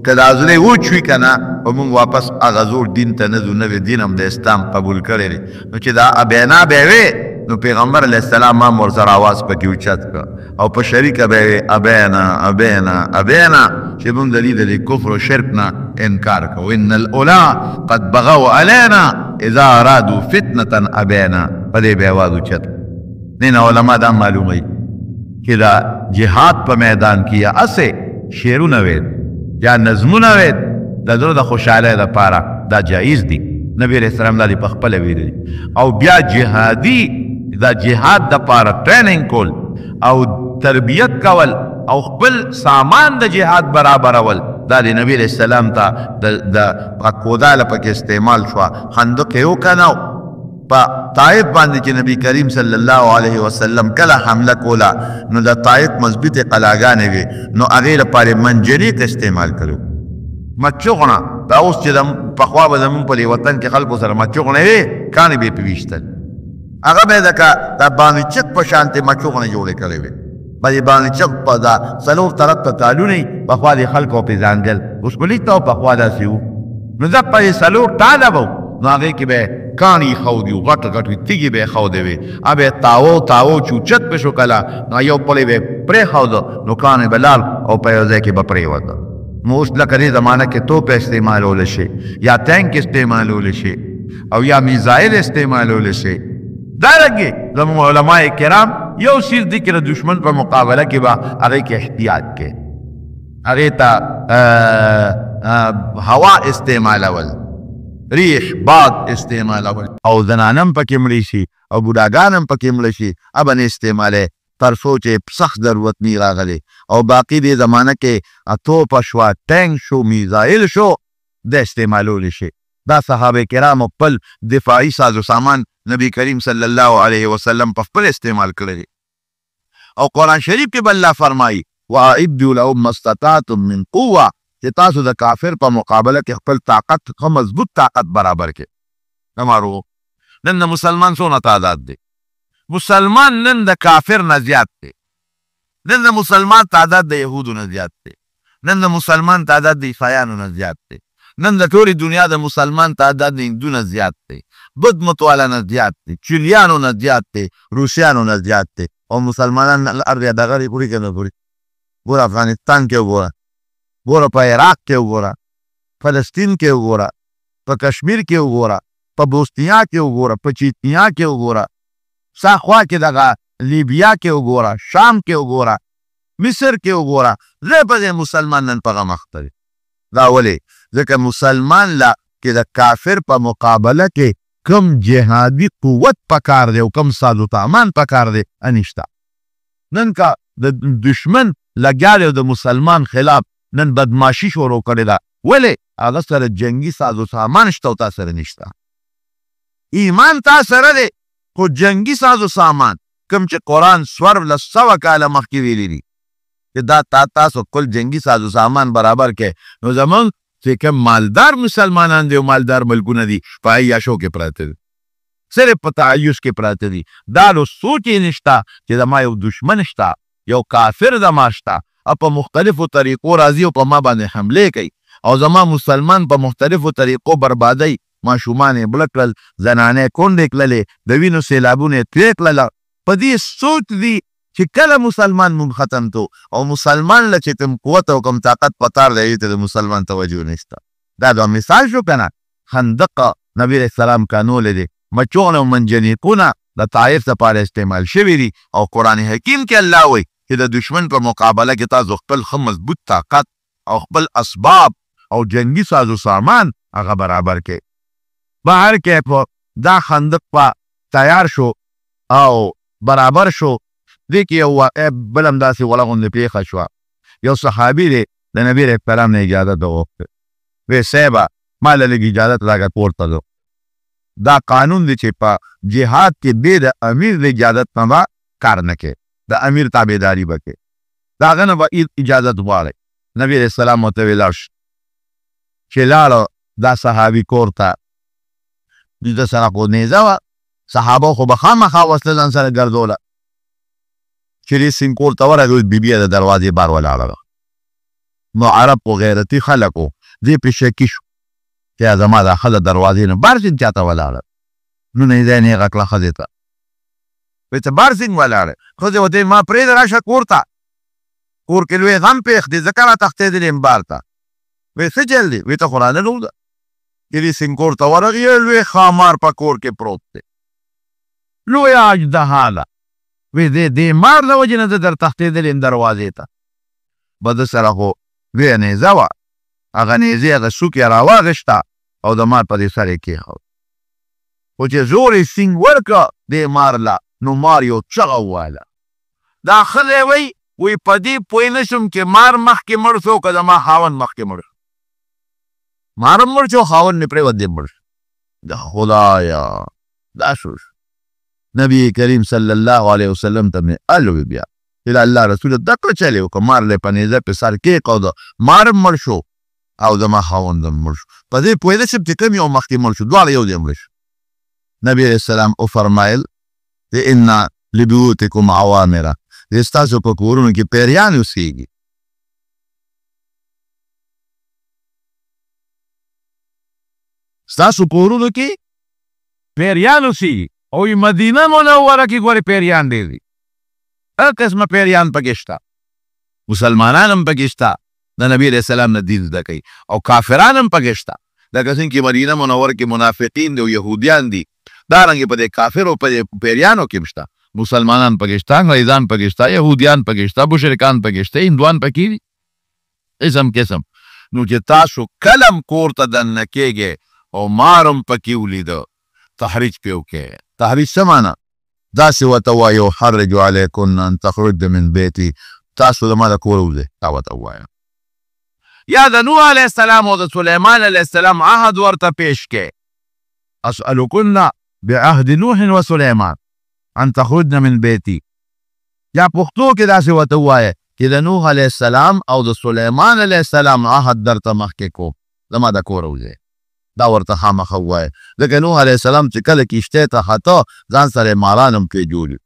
که دا زړه وچوي که نه په مونږ واپس هغه زوړ دین ته نه ځو. نوی دین هم د اسلام قبول کړی دی. نو چې دا ابینا به وې نو پیغمبر علیه السلام هم ورسره آواز پکې اوچت کړه او په شریکه به یې ابینا ابینا ابینا چې مونږ د دې د کفر او شرک نه انکار کوو. ان الاولى قد بغوا علينا اذا ارادوا فتنه ابینا په دې به آواز اوچت. نن علما دا معلوموي چې دا جهاد په میدان کې یا اسې شعرونه ویل یا نظمونه ویل د زړه د خوشحالۍ لپاره دا جایز دي. نبی علیہ السلام دا دی په خپله ویلي او بیا جهادي دا جهاد دپاره ټریننګ کول او تربیت کول او خپل سامان د جهاد برابرول دا د نبی علیہ السلام ته د کوداله پکې استعمال شوه. خندق یې وکنه په طائف باندې چې نبی کریم صلی الله علیه وسلم کله حمله کوله نو د طائف مضبوطې قلاګانې وې نو هغې لپاره منجنیق استعمال کړو. مچغونه دا اوس چې پخوا به زمونږ په دې وطن کې خلکو سره مچغونه وې کاڼې به یې پې ویشتل هغه به یې د بانچق په شانتې مچغونه جوړې کړې وې. به د بانچق په دا څلور طرف ته تالونه یې پخوا د خلکو پې ځانګل اوس به لیکته او پخوا داسې وو نو دا په دې څلور ټاله به نو هغې کې به کاڼي ښودي وو غټ غټ وي تیږې به یې ښودې وې هغه به تاو تاو چې اوچت به شو کله نو یو پلی به یې پرېښوده نو کاڼی به لاړ او په یو ځای کې به پرېوته. نو اوس لکه دې زمانه کې توپ استعمالولی شي یا ټینک استعمالولی شي او یا میزایل استعمالولی شي. دارنګې زموږ علماء کرام یو څیز دي چې د دشمن په مقابله کې به هغې کې احتیاط کې هغې ته هوا استعمالول ریح باد استعمالول او زنانم پکې مړې شي او بوډاګان هم پکې مړه شي ابه نه استعمالی تر څو چې سخت ضرورت نه راغلی او باقي دې زمانه کې توپ شوه ټینک شو میزایل شو د استعمالولی شي. دا صحابه کرامو خپل دفاعي ساز و سامان نبی کریم صلی الله علیه وسلم په خپل استعمال کړی. او قرآن شریف کې بل الله فرمایي واعدوا لهم ما استطعتم من قوه چې تاسو د کافر په مقابله کې خپل طاقت خو مضبوط طاقت برابر کې نمارو نن د مسلمان څونه تعداد دی مسلمان نن د کافر نه زیات دی نن د مسلمان تعداد د یهودو نه زیات دی نن د مسلمان تعداد د عیسایانو نه زیات دی نن د ټولې دنیا د مسلمان تعداد د هندو نه زیات دی بد متواله نه زیات دی چیلیانو نه زیات دی روسیانو نه زیات دی او مسلمانان الارض دغه پوری کې نه پوری ګوره افغانستان کې وګوره ګوره په عراق کې وګوره فلسطین کې وګوره په کشمیر کې وګوره په بوسنیا کې وګوره په چیچنیا کې وګوره ساخوا کې دغه لیبیا کې وګوره شام کې وګوره مصر کې وګوره زه په مسلمان نن په مخته دی دا ولې ځکه مسلمان لا کې د کافر په مقابله کې کم جهادي قوت پکار دی او کم سازو سامان پکار دی انشتا نن کا د دشمن لګیا دی د مسلمان خلاف نن بدماشي شروع کړې ده ولې هغه سره جنگي سازو سامان شته او تا سره نشته ایمان تا سره دی خو جنگي سازو سامان کم چې قرآن 1400 کاله مخکې ویلي دي چې دا تاسو کل جنگي سازو سامان برابر کې نو زمونږ چې کوم مالدار مسلمانان دي او مالدار ملکونه دي په عیاشو کې پراته دي صرف په تعیش کې پراته دي دا نو سوچ یې نشته چې زما یو دشمن شته یو کافر زما شته او په مختلفو طریقو راځي او په ما باندې حملې کوي او زما مسلمان په مختلفو طریقو بربادی ماشومان یې بړه کړل زنانې کونډې کړلې د وینو سیلابونه یې ترې کړله په دې سوچ دي چې کله مسلمان مون ختم تو او مسلمان له چې کوم قوت او کوم طاقت پتار دی ته د مسلمان توجه نشته دا د مثال شو کنه خندق نبی علیہ السلام کانول دي مچون او منجنیقونه د طائف لپاره استعمال شوی دي او قرآن حکیم کې الله وایي چې د دشمن په مقابله کې تاسو خپل ښه مضبوط طاقت او خپل اسباب او جنگي سازو سامان هغه برابر کې بهر کې دا خندق په تیار شو او برابر شو دې کې یو بل همداسې وله غوندې پېښه شوه یو صحابي دی د نبي علیه السلام نه اجازت وغوښتې وی صاحبه ما له لږ اجازت راکړه کور ته ځو دا قانون دی چې په جهاد کې بې د امیر د اجازت نه به کار نه کوې د امیر تابعداري به کوې د هغه نه به اجازت غواړئ نبي علیه السلام ورته ویې لاړ شو چې لاړه دا صحابي کور ته د سره خو نیزه وه صحابه خو به خامخا وسله ځان سره ګرځوله چې دې سیند کور ته ورغلل بیبي د دروازې بار ولاړه ده نو عرب خو غیرتي خلک وو دې پې شکي شو چې زما دا ښځه دروازې نه بار سیند چاته ولاړه نو نه یې ځای نیغه کړه ښځې ته وایي ته بار سیند ولاړه ښځې ورته ما پرېږده راشه کور ته کور کې لوی غم پېښ دی ځکه راتښتېدلې یم بار ته وایي څه چل دی وایي ته خو راننوځه چې دې سیند کور ته ورغی لوی ښامار په کور کې پروت دی لوی اجدها ده وی دې مار له وجې نه زه در تښتېدلی یم دروازې ته به ده سره خو وی نیزه وه هغه نیزې هغه سوک یې راواغېسته او د مار په دې سر یې کېښود خو چې زور یې سینګ ورکړه دې مار له نو مار یو چغه وویله دا ښځی وی په دې پوه نه شم چې مار مخکې مړ شو که زما خاوند مخکې مړ شو مار هم مړ شو خاوند مې پرېوت دی مړ شو د خدایا دا شو نبی کریم صلی الله علیه وسلم ته مې الوی بیا چې الله رسول دکړه چلی وکړه مار له په نیزه پې سر کېښوده مار هم مړ شو او زما خاوند هم مړ شو په دې پوهېده شم چې کوم یو مخکې مړ شو دواړه یو ځای مړه شو نبی علیه السلام وفرمایل چې ان لبیوتکم عوامره چې ستاسو په کورونو کې پیریان اوسېږي ستاسو کورونو کې پیریان اوسېږي او مدینه منوره کې ګورې پیریان ډېر دي هر قسمه پیریان پکې شته مسلمانان هم پکې شته د نبي علیه السلام نه دین زده کوي او کافران هم پکې شته لکه څنګه چې مدینه منوره کې منافقین دي او یهودیان دي دارنګې په دې کافرو په پیریانو کې هم شته مسلمانان پکې شته انګریزان پکې شته یهودیان پکې شته مشرکان پکې شته هندوان پکې دي قسم قسم نو چې تاسو کلم کور ته دننه کېږئ او مار هم پکې ولیده تحریج پې وکړئ تحریج څه معنی داسې ورته ووایه یحرج علیکن ان تخرجن من بیتي تاسو زما د کوره وځئ دا ورته ووایه یا د نوح علیه السلام او د سلیمان علیه السلام عهد ورته پیش کړئ اسألکن بعهد نوح و سلیمان ان تخرجن من بیتي یا پښتو کې داسې ورته ووایه چې د نوح علیه السلام او د سلیمان علیه السلام عهد درته مخکې کوم، زما د کوره وځئ. دا ورته خامخا ووایه، ځکه نوح علیه السلام چې کله کښتۍ ته خته ځان سره ماران هم پرې جوړ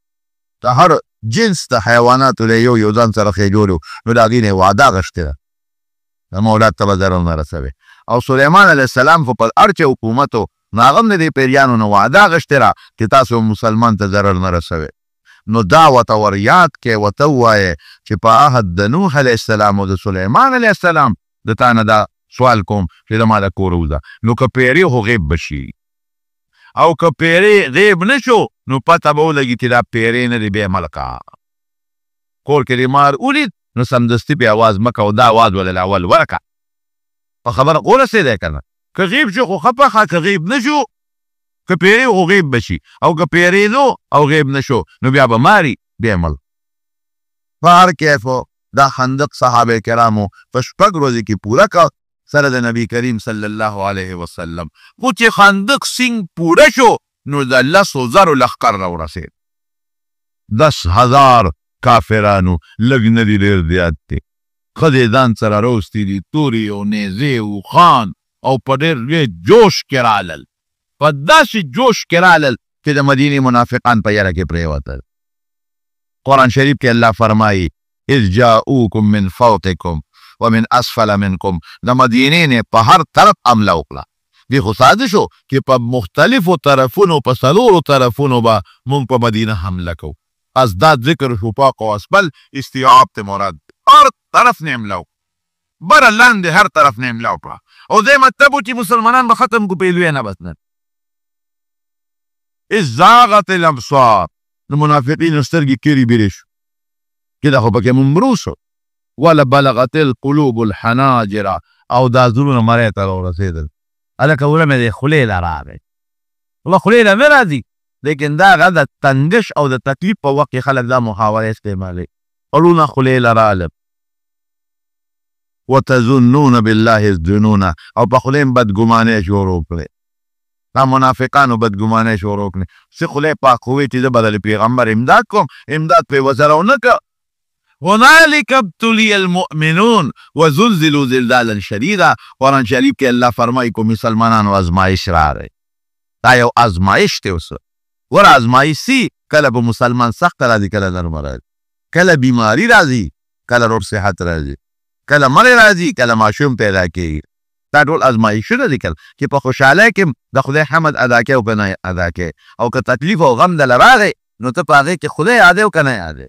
د هر جنس د حیواناتو له یو ځان سره خې جوړ نو د هغې نه یې وعده غوښتې ده زما اولاد ته به ضرر نه رسوي. او سلیمان علیه السلام خو په هر چې حکومت و نو هغه هم د دې پیریانو نه وعده غوښتې ده چې تاسو مسلمان ته ضرر نه رسوي. نو دا ورته ور یاد کې ورته ووایې چې په عهد د نوح علیه السلام او د سلیمان علیه السلام د تا نه دا سوال کوم چې د ما د کوره وځه. نو که پیرې خو غیب به شي، او که پیرې غیب نه شو نو پته به ولګي چې دا پیرې نه دی بیا ملکه. کور کې دې مار ولید نو سمدستي پې اواز مه کوه، دا اواز ولې اول ورکه. په خبره ورسېدی که نه؟ که غیب شو خو ښه پخه، که غیب نه شو که پیرې خو غیب به شي، او که پیرې نو او غیب نه شو نو بیا به ماري بیا ملک. په هر کیف دا خندق صحابه کرامو په 6 ورځې کې پوره کړ سره د نبی کریم صلی الله علیه وسلم. خو چې خندق سینګ پوره شو نو د 10,000 لښکر راورسېد. 10,000 کافرانو، لږ نه دي ډېر زیات دي. ښځې ځان سره راوستي دي، تورې او نیزې او خان، او په ډېر جوش کې رالل، په داسې جوش کې رالل چې د مدینې منافقان په یره کې پرېوتل. قرآن شریف کې الله فرمایي اذ جاؤکم من فوقکم ومن اسفل منکم، د مدینې نه په هر طرف حمله وکړه. دې خو ساده شو چې په مختلفو طرفونو په 4 طرفونو به مونږ په مدینه حمله کوو. ازداد ذکر شو پاک او اسفل استیعاب ته مراد هر طرف نه حمله وکړه، بره لاندې هر طرف نه حمله وکړه. او دې مطلب و چې مسلمانان به ختم کو پیلوی نه بس نه. اذ زاغت الابصار، د منافقینو سترګې کیرې بیرې شو چې دا خو پکې ممرو شو. ولبلغت القلوب الحناجر، او دا زړونه مرۍ ته راورسېدل. هلکه وره مې د خولې له راغی، والله خولې له مې راځي، لیکن دا هغه د تنګش او د تکلیف په وخت کې خلک دا محاوره استعمالوي. قلونه خولې له راغلل. وتظنون بالله الظنون، او په خولې هم بدګمانۍ شروع کړې. دا منافقانو بدګمانۍ شروع کړې. څه خولې پاک ووایي چې زه به د پیغمبر امداد کوم، امداد پرې ورسره ونه کړه. هنالک ابتلی المؤمنون وزلزلوا زلزالا شدیدا. قرآن شریف کې الله فرمایي کو مسلمانانو ازمایش راغی. دا یو ازمایش دی. اوس ور ازمایش سي، کله به مسلمان سخت راځي، کله نرمه راځي، کله بیماری راځي، کله روغ صحت راځي، کله مړی راځي، کله ماشوم پیدا کېږي. دا ټول ازمایشونه دي کله چې په خوشحالۍ کې د خدای حمد ادا کوې او که نه ادا کوې، او که تکلیف او غم دله راغی نو ته په هغې کې خدای یادې او که نه یادې.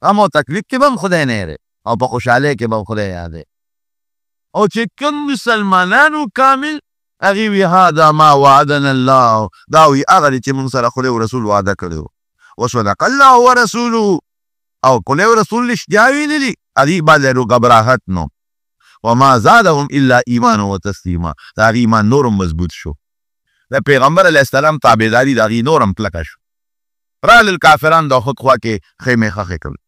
غم او تکلیف کې به هم خدای نه یادې، او په خوشحالۍ کې به هم خدای یادې. او چې کوم مسلمانانو کامل هغې وي هذا ما وعدنا الله، دا وي هغه دی چې موږ سره خدای او رسول وعده کړی و. وصدق الله ورسوله، او خدای او رسول رښتیا ویلي، هغې باندې غبراهټ نو. وما زادهم الا ایمان و تسلیما، دا هغې ایمان نورم مضبوط شو. د پیغمبر علیه السلام تابعداري د هغې نورم کلکه شو. رالل کافران د خود خوا کې خیمې خښې کړل،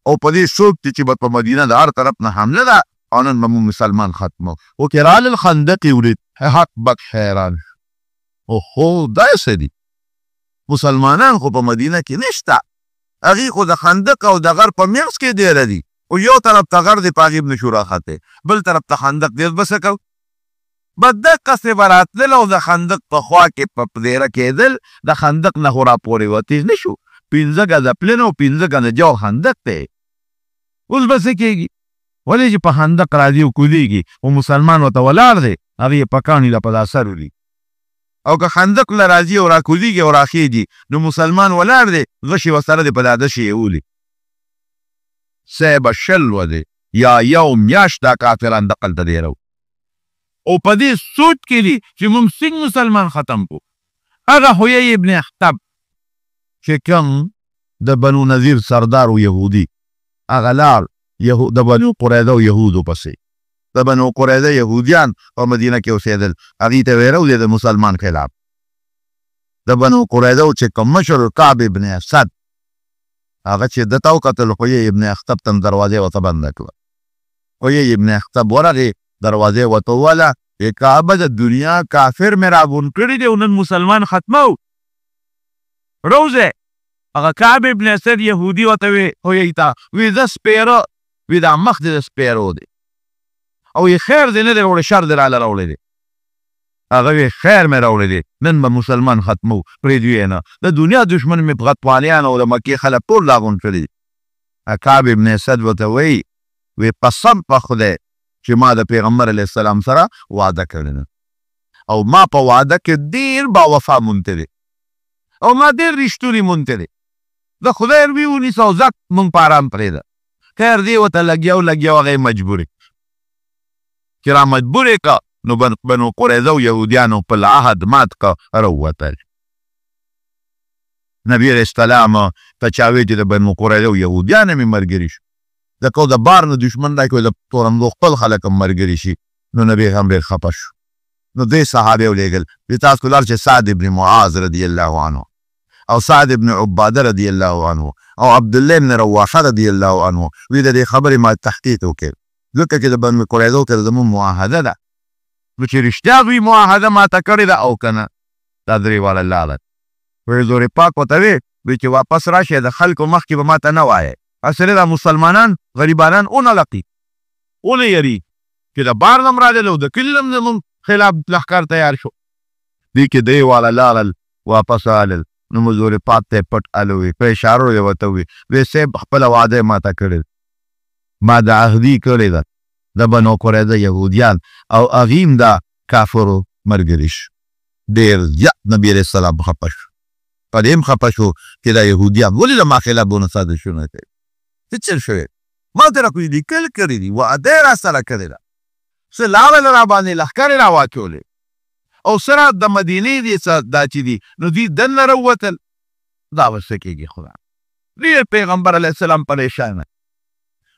او په دې شوق دي چې به په مدینه د هر طرف نه حمله ده، او نن به مو مسلمان ختمو. او کې رالل خندق یې ولید، حق بک حیران شو. اوهو دا څه دي؟ مسلمانان خو په مدینه کې نشته، هغې خو د خندق او د غر په میغز کې ډېره دي. او یو طرف ته غر دی، په هغې به نشو راختی، بل طرف ته خندق دی. به څه کوو؟ به دقسې به راتلل او د خندق په خوا کې په پدیره کېدل. د خندق نه خو راپورې وتې نه شو، 15 ګزه پلن او 15 ګزه جو خندق دی. اوس به څه کېږي؟ ولې چې په خندق راځي او کولیږي، او مسلمان ورته ولاړ دی، هغې یې په کاڼي له په دا سر ولي. او که خندق له راځي او راکولیږي او راخېږي، نو مسلمان ولاړ دی، غشي ورسره دی، په دا دشي یې ولي. سیبه شل ودی یا یو میاشت دا کافران دقلته دیرو، او په دې سوچ کې دي چې موږ څنګه مسلمان ختم کو. هغه حیی ابن اخطب چې کوم د بنو نذیر سردار و یهودي، هغه لاړ د بنو قریظه و یهودو پسې. د بنو قریظه یهودیان په مدینه کې اوسېدل، هغې ته ویره ودې د مسلمان خلاف. د بنو قریظه چې کوم مشر کعب ابن اسد، هغه چې ده ته وکتل، حیی ابن اخطب ته دروازې ورته بنده کړه. حیی ابن اخطب ورغې، دروازې ورته ووله، ویې کعبه د دنیا کافر مې راغونډ کړي دی او نن مسلمان ختمو. روځئ هغه کعب ابن اسد یهودي ورته وی تا وی زه سپیره وی دا مخ دې د سپیرو دی او یې خیر دې نه دی راوړی شر دې راله راوړی دی هغه وی خیر مې راوړی دی نن به مسلمان ختمو پرېږدو یې نه د دنیا دشمن مې غطوانیان او د مکې خلک ټول لاغون کړي کعب ابن اسد ورته وی قسم په خدای چې ما د پیغمبر علیه السلام سره واده کړی او ما په واده کې ډېر باوفا مونته دی او ما ډېر رښتونی مونته دی د خدای روی ونیسه او زک مونږ په ارام پرېږده خیر دی ورته لګیا هغه یې مجبور چې را مجبور یې که نو بنو قریظه او یهودیانو خپل عهد مات که راووتل نبی علیه السلام ته چا وی چې د بنو قریظه او یهودیان مې ملګري شو ځکه د بار نه دشمن دی که د تورندو خپل خلک هم ملګري شي نو نبی هم ډېر خفه شو نو دې صحابه ولېږل چې تاسو لار چې سعد ابن معاذ رضی الله عنه او سعد ابن عباده رضی الله عنه او عبدالله ابن رواحه رضی الله عنه وی د دې خبرې ما تحقیق وکړ ځکه چې د بنو قریظه سره زموږ معاهده ده نو چې رښتیا دوی معاهده ماته کړې ده او که نه دا درې واړه لاړل وی زور پاک ورته وی چې واپس راشئ د خلکو مخکې به ماته نه وایئ اصلي دا مسلمانان غریبانان ونه لقي ونه یری چې د بار نه م راغلل او د کلي نه م زموږ خلاف لښکر تیار شو دې کې درې واړه لاړل واپس رالل نو مزور پاک ته پټ الوي په اشارو یې ورته وی صاحب خپله واده ماته کړې ما د عهدي کړې ده د بنو قریظه یهودیان او هغې دا کافرو ملګري شو ډېر زیات نبي علیه السلام خفه شو په دې هم خفه شو چې دا یهودیان ولې د ما خلاف دونه سازشونه کوي څه چل شوی ما ته را کوي لیکل کړي دي وعده یې راسره کړې ده څه لاړل را باندې لښکر یې راواچولې او سره د مدینې دي دا چې دي نو دوی دننه راووتل دا به څه کېږي خدا ډېر پیغمبر علیه السلام پریشانه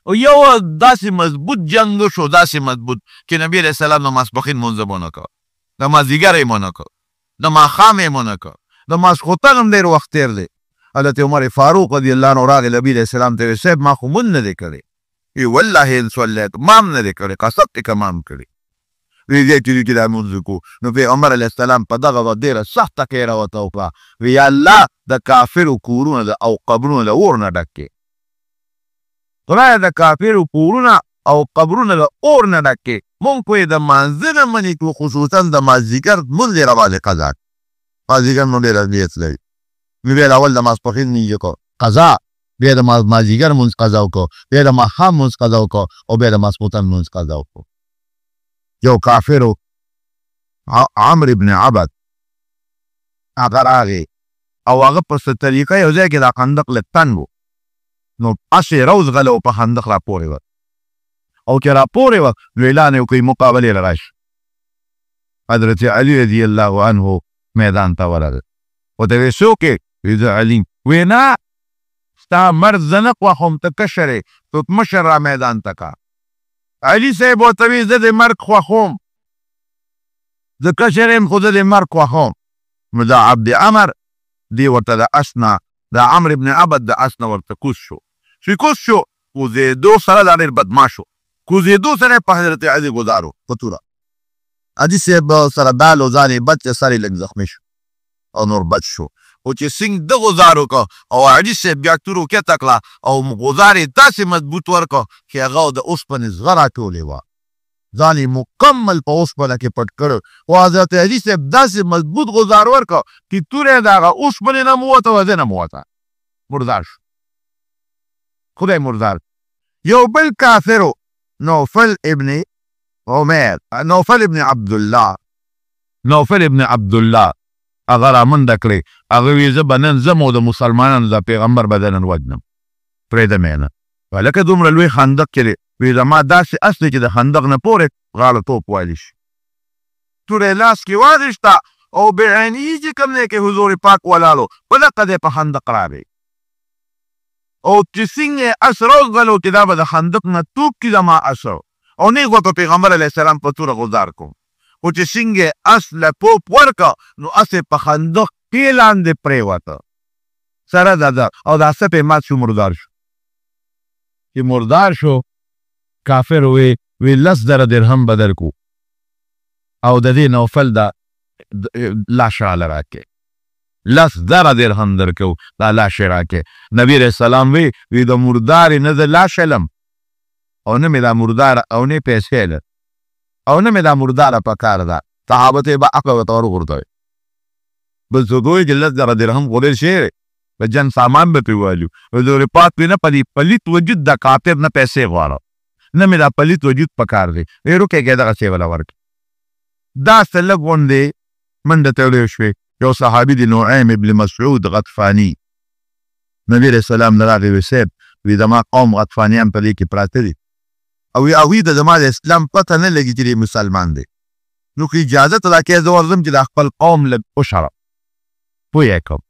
او یو داسې مضبوط جنګ شو داسې مضبوط چې نبي علیه السلام د ماسپښین لمونځ به ونه کړ د مازدیګر یې ونه کړ د ماښام یې ونه کړ د ماسخوتن هم ډېر وخت تېر دی حضرت عمر فاروق رضی الله عنه راغی نبي علیه السلام ته ویل صاحب ما خو مونځ نه دی کړی وی والله ان صلیت ما هم نه دی کړی قسم دې که ما هم کړی وی دی چې دا مونځ وکړو نو پیغمبر علیه السلام په دغه وخت ډېره سخته کیره ورته وکړه وی یا الله د کافرو کورونه او قبرونه د اور نه ډک کړې خدایه د کافرو کورونه او قبرونه د اور نه ډک کړې مونږ خو یې د مانځه نه منې کړو خصوصا د مازدیګر مونځ یې راباندې قضا کړ مازدیګر مونږ ډېر اهمیت لري نو بیا اول د ماسپښین مونځ یې کړ قضا بیا د مازدیګر مونځ قضا وکړو بیا د ماښام مونځ قضا وکړو او بیا د ماسخوتن مونځ قضا وکړو یو کافرو عمرو ابن عبد هغه راغی او هغه په څه طریقه یو ځای کې دا خندق لږ تنګ و نو پس یې راوځغله او په خندق راپورې وه او چې راپورې وه نو اعلان یې وکړئ مقابلې له راشي حضرت علي رضی الله عنه میدان ته ورغی ورته ویې څوک یې وی زه علي وی نه ستا مرد زه نه خوښوم ته کشر یې څوک مشر را میدان ته کا علي صاحب ورته وی زه د مرګ خوښوم زه کشر یم خو زه د مرګ خوښوم نو دا عبد عمر دی ورته د اس نه د عمرو ابن عبد د اس نه ورته کوز شو چې کوز شو کوزېدو سره دا ډېر بدماش و کوزېدو سره په حضرت علي ګزارو په توره حاجي صاحب سره دال او ځان یې بد چې سر یې لږ زخمي شو او نور بد شو او چې څنګه ده غزار وکړه او حاجي صاحب بیا تور وکېته کړه او غزار یې داسې مضبوط ورکړه چې هغه د اوسپنې زغره ټولې وه ځان یې مکمل په اوسپنه کې پټ کړ او حضرت حاجي صاحب داسې مضبوط غزار ورکړه چې توره یې د هغه اوسپنې نه م ووته وزې نه م ووته مردار شو خدای مردار یو بل کافرو نوفل ابن عمر نوفل ابن عبدالله هغه رامنډه کړې هغه وی زه به نن ځم او د مسلمانانو د پیغمبر به نن وژنم پرېږدم یې نه لکه دومره لوی خندق چې دی وی زما داسې اس دی چې د خندق نه پورې غاړه توپ ویلی شي توره لاس کې واغېسته او بعیني چې کوم دی کې حضور پاک ولاړو په دقه دی په خندق راغی او چې څنګه یې اس راوځغلو چې دا به د خندق نه توپ کړي زما اس او نیغ ورته پیغمبر علیه السلام په توره غزار کوم خو چې څنګه اس له پوپ ورکړه نو اس یې په خندق کې لاندې پرېوته سره دا او دا سپ یې مات شو مردار شو چې مردار شو کافر وی 10,000 درهم به درکړو او د دې نوفل دا لاش راله راکړې 10,000 درهم درکو دا لاش راکې. نبی علیہ السلام وی د مردار نه د لاش علم او نه مې دا مردار او نه پیسې له او نه مې دا مرداره په کار ده. صحابه ته به عقل ورته ورغورځوي. بل څوک وایي چې 10,000 درهم غوړېل شی په جن سامان به پرې والو. حضور پاک وی نه په دې پلیت وجود د کافر نه پیسې غواړه نه مې دا پلیت وجود په کار دی. وی روکېږه دغه شی وله ورکړي. داسې لږ غوندې منډه ته وړی شوې. یو صحابي دی نعیم ابن مسعود غطفاني نبی علیہ السلام نه راغی. وی صاحب وی زما قوم غطفانیان په دې کې پراته دي او وی هغوی ته زما د اسلام پته نه لګي چې دی مسلمان دی. نو که اجازه ته راکړې زه ورځم چې د خپل قوم لږ وشړم پوه یې کړم.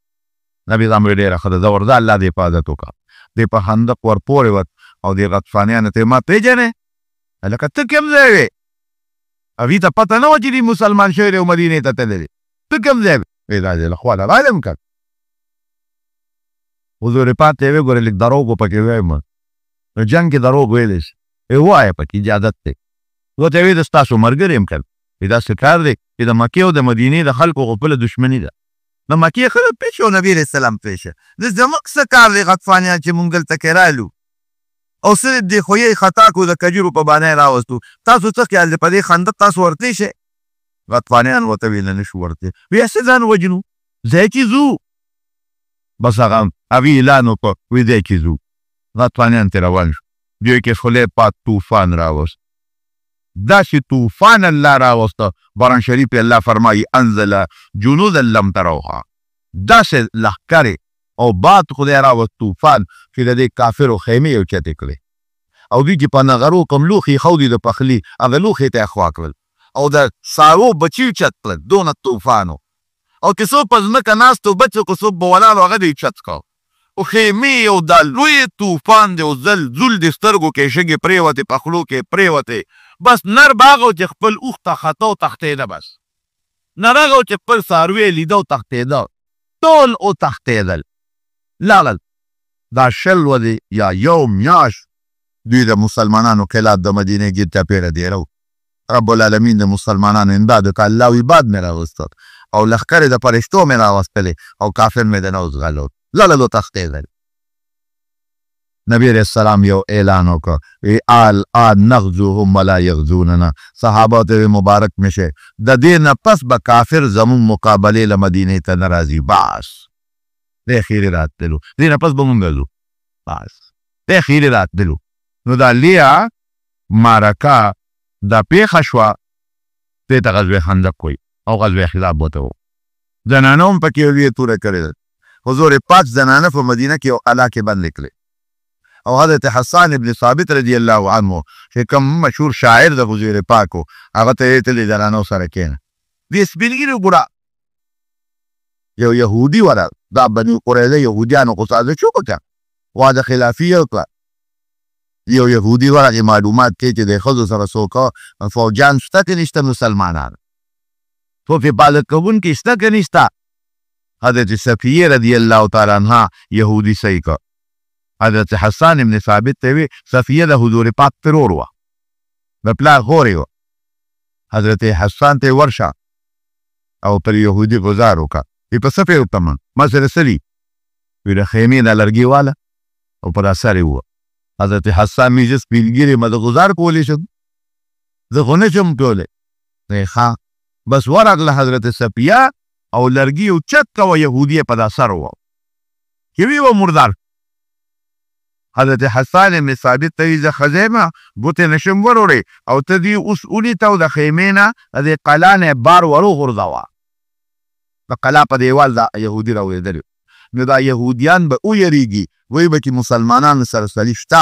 نبي اسلام وی ډېره ښه ده زه ورځه الله دې حفاظت وکړه. دی په خندق ورپورې وت او دې غطفانیانو ته ما پېژنې هلکه ته کوم ځای وې؟ هغوی ته پته نه وه چې دی مسلمان شوی دی او مدینې ته تللی دی. ته کوم ځای وې؟ وی دا دې له خوا نه راغلم که حضور پاک ته یې ویې ګورې لږ دروغ به پکې وایم نو جنګ کې دروغ ویلی شي. وی ووایه پکې اجازت دی. ورته یې وی زه ستاسو ملګری یم که وی داسې کار دی چې د مکې او د مدینې د خلکو خپله دشمني ده. د مکې خلک پېښ او نبي علیه السلام پېښه د زموږ څه کار دی غطفانیان چې مونږ دلته کې رالو او صرف دې خویې خطا کړو د کجورو په بانه یې راوستو. تاسو څه خیال دی په دې خندق تاسو ورتلی شئ؟ غطفانیان ورته ویل نه شو ورتلی. وی هسې ځان وجنو ځای چې ځو بس هغه هغوی اعلان وکړ وی ځای چې ځو. غطفانیان ترې روان شو. دوی کې خدای پاک طوفان راوست. داسې طوفان الله راوسته قرآن شریف الله فرمایي انزل جنودا لم تروها. داسې لښکرې او باد خدای راوست طوفان چې د دې کافرو خیمې اوچتې کړې او دوی چې په نغرو کوم لوښي ایښودي د پخلي هغه لوښي ته یې خوا کړل او د سارو بچي اوچت کړل دونه طوفان و. او که څوک په ځمکه ناست و بچ و که څوک به ولاړ و هغه دې اوچت کړه او خیمې او دا لوی طوفان دی او زل د سترګو کې شګې پرېوتې په خولو کې پرېوتې. بس نر به هغه و چې خپل اوښ ته خته او تښتېده. بس نر هغه و چې خپل څاروی لیده او تښتېده. ټول وتښتېدل لاړل. دا 20 ورځې یا یو میاشت دوی د مسلمانانو خلاف د مدینې ګیر چاپېره دیره. رب العالمین د مسلمانانو امداد وکړه. الله وی باد مې راوسته او لښکرې د فرشتو مې راوستلې او کافر مې دنه وځغلول لاړل وتښتېدل. نبی علیہ السلام یو اعلان وکړ وی الان نغزوهم ولا یغزوننا. صحابه ته مبارک مشه د دې نه پس به کافر زمون مقابلې له مدینې ته نه راځي. بس دی خیرې راتللو دې نه پس به مونږ ځو بس دی خیرې راتللو. نو دا لیا معرکه دا پیښه شوه دې ته غزوه خندق وایي او غزوه احزاب ورته وایي. زنانه هم پکې لویه توره کړې ده. حضور پاک زنانه په مدینه کې یو قلعه کې بندې کړې او حضرت حسان ابن ثابت رضی الله عنه چې کوم مشهور شاعر د حضور پاک و هغه ته یې تلې زنانو سره کښېنه. دې سپین ږیرو ګوره یو یهودي وره دا بني قریظه یهودیانو خو سازش وکړه واده خلافي یې وکړه. یو یهودي ورغې معلومات کوي چې د ښځو سره څوک فوجان شته که نشته مسلمانان څوک حفاظت کوونکي شته که نشته. حضرت صفیه رضی الله تعالی عنها یهودي صحیح کړ. حضرت حسان ابن ثابت ته وی صفیه د حضور پاک ترور وه د پلار خورې وه. حضرت حسان ته ورشه او پر یهودي ګزار وکړه وی په څه پې وکړم ما سره څه دي؟ وی د خیمې د لرګي واله او پر اثر یې ووه. حضرت حسان مې زه سپین ږیری ما د ګزار کولی شم زه خو نه شم کولی. ښه بس ورغله حضرت صفیه او لرګي اوچت کوه یهودي یې په دا سر ووه چې وی وه مردار. حضرت حسان ابن ثابت ته زه ښځی یم ګوتې نشم وروړی او ته دې اوس ونیته او د خیمې نه د دې قلا نه یې بار ور وغورځوه. د قلا په دیوال دا یهودي راولېدلي نو دا یهودیان به ویریږي وایي به چې مسلمانانو سره صلیب شته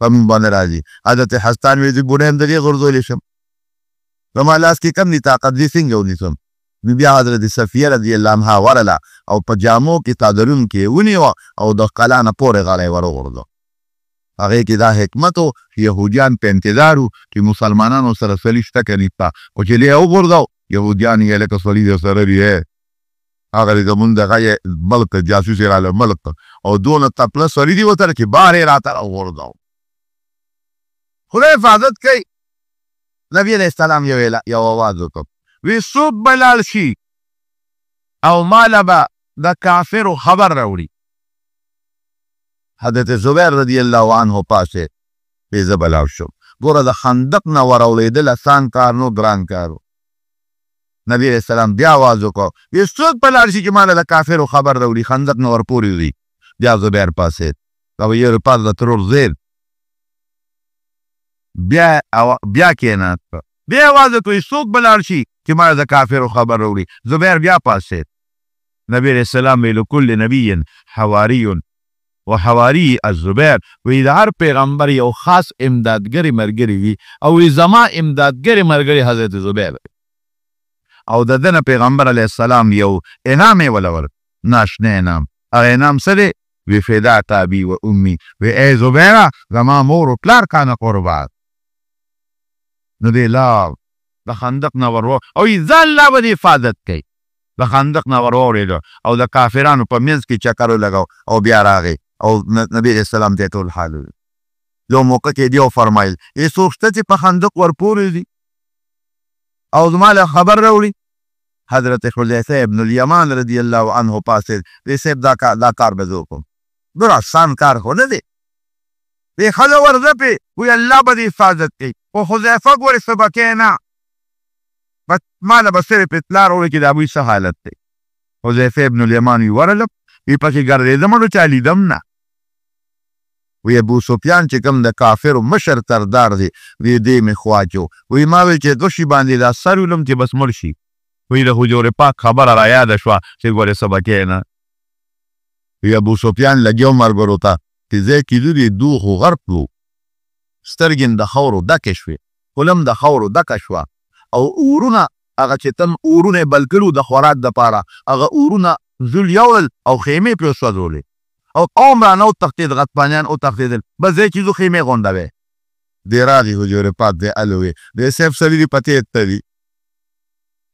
په موږ باندې راځي. حضرت حسان وایي زه ګونی هم د دې غورځولی شم زما لاس کې کم دي طاقت دې څنګه ونیسم. نو بیا حضرت صفیه رضی الله عنها ورله او په جامو کې تادرون کې ونیوه او د قلا نه پورې غاړه یې ور وغورځو. هغې کې دا حکمت و چې یهودیان په انتظار و چې مسلمانانو سره صلیب شته که نشته خو چې دی یې وغورځو یهودیان یې لکه صلیب یې سره دی هغه د زمونږ دغه یې ملک ته جاسوس یې راله ملک ته او دونه تپله صلیب یې وتړه چې بار یې راته راوغورځو. خدای حفاظت کوي. نبی علیه السلام یو اواز وکړ وی څوک به لاړ شي او مال به د کافرو خبر راوړي. حضرت زبیر رضی الله عنه پاسه وی زه به لاړ شم. ګوره د خندق نه وراولېدل اسان کار نو، ګران کار و. نبی علیہ السلام بیا آواز وکړو وی څوک به لاړ شي چې ماله د کافرو خبر راوړي، خندق نه ورپورې وي. بیا زبیر پاسېد او یې پاس د ترور زیر بیا کېناست. بیا آواز وکړو څوک به لاړ شي چې ماله د کافرو خبر راوړي. زبیر بیا پاسېد. نبی علیہ السلام وی لکل نبی حواری و حواری الزبیر، وی د هر پیغمبر یو خاص امدادګری ملګری وي او وی زما امدادګری ملګری حضرت زبیر او د دنه پیغمبر علیه السلام یو انعام یې وله ورکړ، ناشنا انعام. هغه انعام څه دی؟ وی فداک ابي و امي، وی ای زبیره زما مور و پلار کانه قربان. نو دی لاړ د خندق نه ور او ځان لا به د حفاظت کوي. د خندق نه ور واورېده او د کافرانو په منځ کې چکر ولګاو او بیا راغی او نبی علیہ السلام ته ټول حال یو موقع کې دی او فرمایل ای څوک شته چې په خندق ورپورې دي او زما له خبر راوړي؟ حضرت حذیفه ابن الیمان رضی الله عنه پاسې وی صاحب دا کار به زه وکړم. ډېر آسان کار خو نه دی. وی ښځه ورځپې وی الله به دې حفاظت کوي. خو حذیفه ګورې څه به کې نه، بس ماله به صرف اطلاع راوړي چې د ابوی څه حالت دی. حذیفه ابن الیمان وی ورغلم وی پکې ګرځېدم نو چا لیدم نه. وی ابو سفیان چې کوم د کافرو مشر سردار دی وی دې مې خوا کې وی ما وی چې دوشي باندې دا سر ولم چې بس مړ شي. وی د حضور پاک خبره را یاده شوه چې ګورې څه به کې نه. وی ابو سفیان لګیو ملګرو ته چې ځای کې لري دو خو غرق و، سترګې د خاورو ډکې شوې، خولم د خاورو ډکه شوه او اورونه هغه چې تم اورونه بل کړو د خوراک دپاره هغه اورونه زول یول او خیمې پرې وسوځولې او قوم رانه وتښتېد، غطفانیان وتښتېدل، بس ځای چې ځو خیمې غونډوې. دی راغی حضور پاک دی الوې دی صاحب سړي دي پتې تلي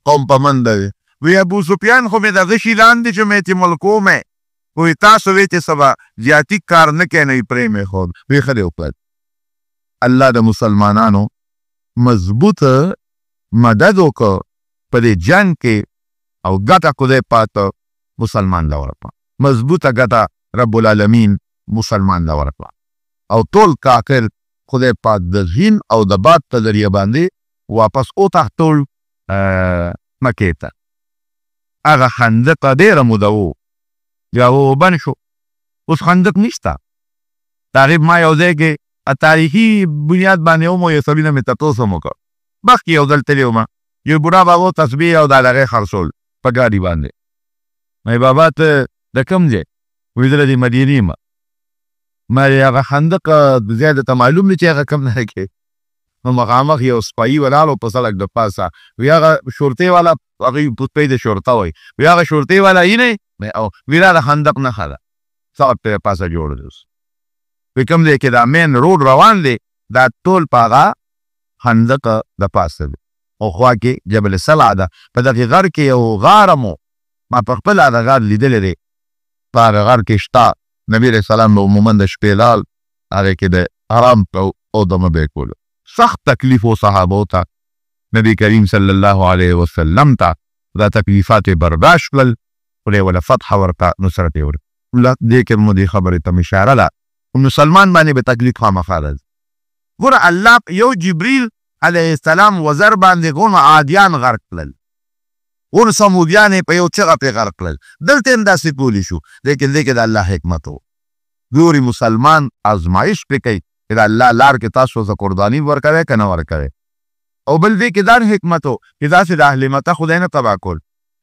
قوم په منډه دی. وی ابو سفیان خو مې د غشي لاندې چې مې چې ملکو مې وی تاسو وی چې سبا زیاتی کار نه کوئ نه یې پرې مې خود. وی ښه دی وکړ. الله د مسلمانانو مضبوط مدد وکړ په دې جنګ کې او ګټه خدای پاک مسلمان له ورکړه، مضبوطه ګټه رب العالمین مسلمان له ورکړه او ټول کافر خدای پاک د زین او د باد په ذریعه باندې واپس وتښتول مکې ته. هغه خندق ډېره موده و بیا وبند شو، اوس خندق نشته. تقریب ما یو ځای کې تاریخي بنیاد باندې ومو یو سړي نه مې تپوس هم وکړ. مخکې یو ځل تللی وم، یو بوډا بابا تسبیح او دا دغه خرڅول په ګاډي باندې. مې بابا ته د کوم ځای؟ وی زه د مدینې یم. ما هغه خندق ځای درته معلوم دی چې هغه کوم ځای کې؟ نو مخامخ یو سپایي ولاړ و په سړک د پاسه. وی هغه شورتۍ والا هغوی پوسپۍ د شورته وایي. وی هغه شورتۍ والا یې نه او وی دا د خندق نښه ده، سړک ته پاسه جوړ دی. اوس وی کوم ځای کې دا مین روډ روان دی دا ټول په هغه خندق د پاسه دی او خوا کې جبل سلع ده. په دغې غر کې یو غار مو ما په خپله هغه غار لیدلی دی. په هغه غر کې شته نبي علیه السلام به عموما د شپې لال هغې کې د آرام او دمه به یې کولو. سخت تکلیف و صحابو ته، نبی کریم صلی الله علیه وسلم ته دا تکلیفات یې برداشت کړل، خدای وله فتح ورکړه، نصرت یې ورکړه. دې کې مو دې خبرې ته اشاره ده مسلمان باندې به تکلیف خامخا راځي. ګوره الله یو جبریل علیه السلام وزر باندې غونه عادیان غرق کړل، غونه سمودیان یې په یو چغه پرې غرق کړل. دلته هم داسې کولی شو، لیکن دې کې د الله حکمت و. ګورې مسلمان ازمایش پرې کوي چې د الله لار کې تاسو ته قرباني ورکوئ که نه ورکوئ. او بل دې کې دا حکمت و چې داسې د اهل مکه خدای نه تباه کول،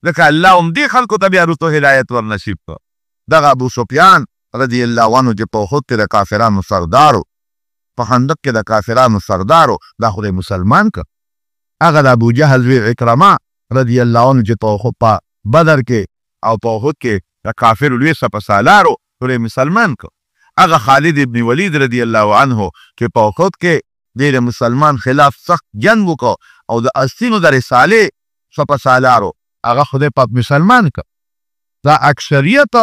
ځکه الله هم دې خلکو ته بیا وروستو هدایت ور نصیب کړ. دغه ابو سفیان رضی الله عنه چې په احد کې د کافرانو سردار و، په خندق کې د کافرانو سردار و، دا خدای مسلمان کړ. هغه د ابو جهل زوی عکرمه رضی الله عنه چې په بدر کې او په احد کې د کافرو لوی سپهسالار و، خدای مسلمان کړ. هغه خالد ابن ولید رضی الله عنه چې په احد کې د مسلمان خلاف سخت جنګ وکړ او د اسینو د رسالې سپهسالار و، هغه خدای پاک مسلمان کړ. دا اکثریت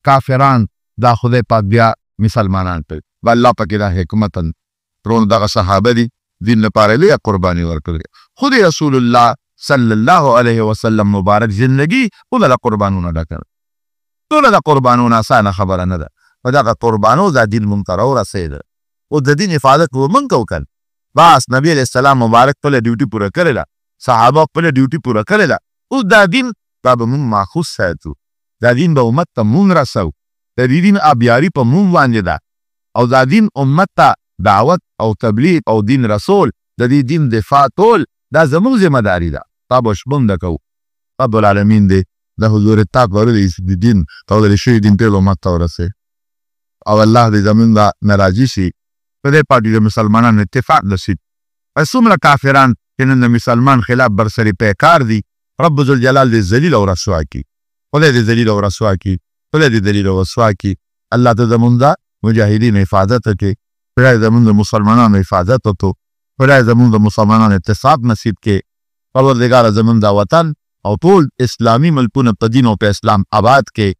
کافران دا خدای پاک بیا مسلمانان کړي. الله پاک دا حکمتن رون دغه صحابه دي دین لپاره لویه قرباني ورکړې. خدای رسول الله صلی الله علیه وسلم مبارک زندگی ټوله د قربانونه ډکه ټوله د قربانونه اسانه خبره نه ده په دغه قربانو دا دین مونږ ته راورسېده او د دین حفاظت مونږ کوو که بس نبی علیه السلام مبارک خپله ډیوټي پوره کړې ده صحابه خپله ډیوټي پوره کړې ده اوس دا دین دا به مونږ ماخوذ ساتو دا دین به امت ته مونږ رسو د دې دین ابیاري په مونږ باندې ده او دا دین امت ته دعوت او تبلیغ او دین رسول د دې دین دفاع ټول دا زموږ ذمه داري ده تا به شپون ده کوو رب العالمین دی د حضور تاک ورلی د دین تاودلی شوي دین ټول امت ته ورسوي او الله دې زموږ نه ناراضي شي په دې پارټي د مسلمانانو اتفاق نصیب څومره کافران چې نن د مسلمان خلاف برسري پیکار دي رب ذوالجلال دې ذلیل او رسوا کړي خدای دې ذلیل او رسوا کړي خدای دې ذلیل او رسوا کړي الله ته زموږ د مجاهدینو حفاظت وکړي خدای زموږ د مسلمانانو حفاظت وکړو خدای زموږ د مسلمانانو اتصاب نصیب کړي پروردګاره زموږ دا وطن او ټول اسلامي ملکونه په دین او په اسلام آباد کړي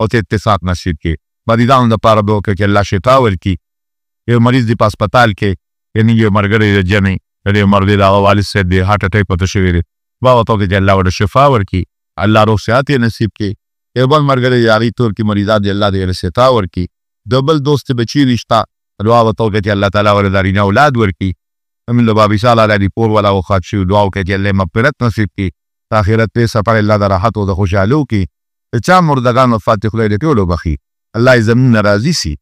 او ته اتصاب نصیب کړي مریضانو دپاره به وکړه چې الله شفا ورکړي یو مریض دی په هسپتال کې یعنې یو ملګری د جنۍ د دې مرد د هغه والد صاحب دی هارټ اټیک ورته شوی دی با ورته وکړه چې الله ورته شفا ورکړي الله روغ صحت یې نصیب کړي یو بل ملګری د هغې تور کې مریضات دی الله دې شفا ورکړي د بل دوست بچي نشته دعا ورته وکړه چې الله تعالی ورته نارینه اولاد ورکړي زموږ د بابي صاحب علی دی پور والا وفات شوي دعا وکړه چې الله مغفرت نصیب کړي د آخرت په سفر الله د راحت او د خوشحالو کې د چا مردګان وفات دي خدای دې ټولو بخي الله یې زموږ نه راضي سي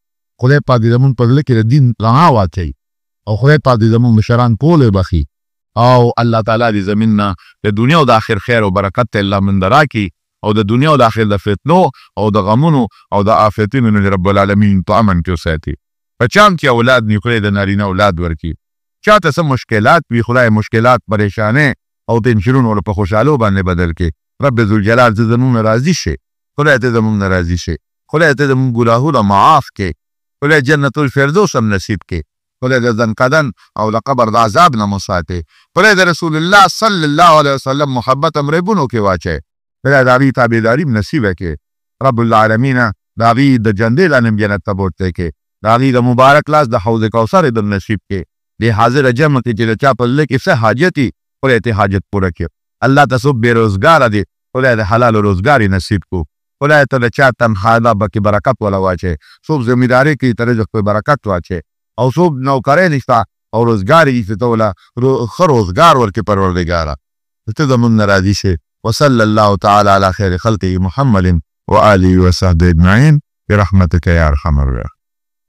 خدای پاک دې زموږ په زړه کې د دین رڼا واچوي او خدای پاک دې زموږ مشران ټول بخي او الله تعالی دې زموږ نه د دنیا او د آخر خیر او برکت ته الله من راکړي او د دنیا او د آخر د فتنو او د غمونو او د آفتونو نه رب العالمین په امن کې وساتي په چا چې اولاد نیکړی د نارینه اولاد ورکړي چاته څه مشکلات وي خدای مشکلات پریشانې او ټینشنونه ور په خوشحالو باندې بدل کې رب ذوالجلال ته زموږ نه راضي شي خدای ته زموږ نه راضي شي خدای ته زموږ ګناهونه معاف کړي خدای جنت الفردوس هم نصیب کړي خدای د ځنکدن او د قبر د عذاب نه مو ساتي خدای د رسول الله صلی الله علیه وسلم محبت هم ربونو کې واچوي خدای د هغې تابعداري هم نصیبه کړي رب العالمین د هغې د جنډې لاندې هم جنت ته بوتلی کړي د هغې د مبارک لاس د حوض کوثر یې در نصیب کړي دې حاضره جمع کې چې د چا په زړه کې څه حاجت وي خدای ته حاجت پوره کړي الله ته څوک بېروزګاره دی خدای د حلالو روزګار یې نصیب کړو خدای ته د چا تنخوا ده پکې برکت والا واچوي څوک زمینداري کوي ته رزق پې برکت واچوي او څوک نوکرۍ نشته او روزګار یې ایسته ته وله ښه روزګار ورکړي پروردګاره ته زموږ نه راضي شي وصلی الله تعالی علی خیر خلقه محمد وآله وصحبه اجمعین برحمتک یا ارحم الراحمین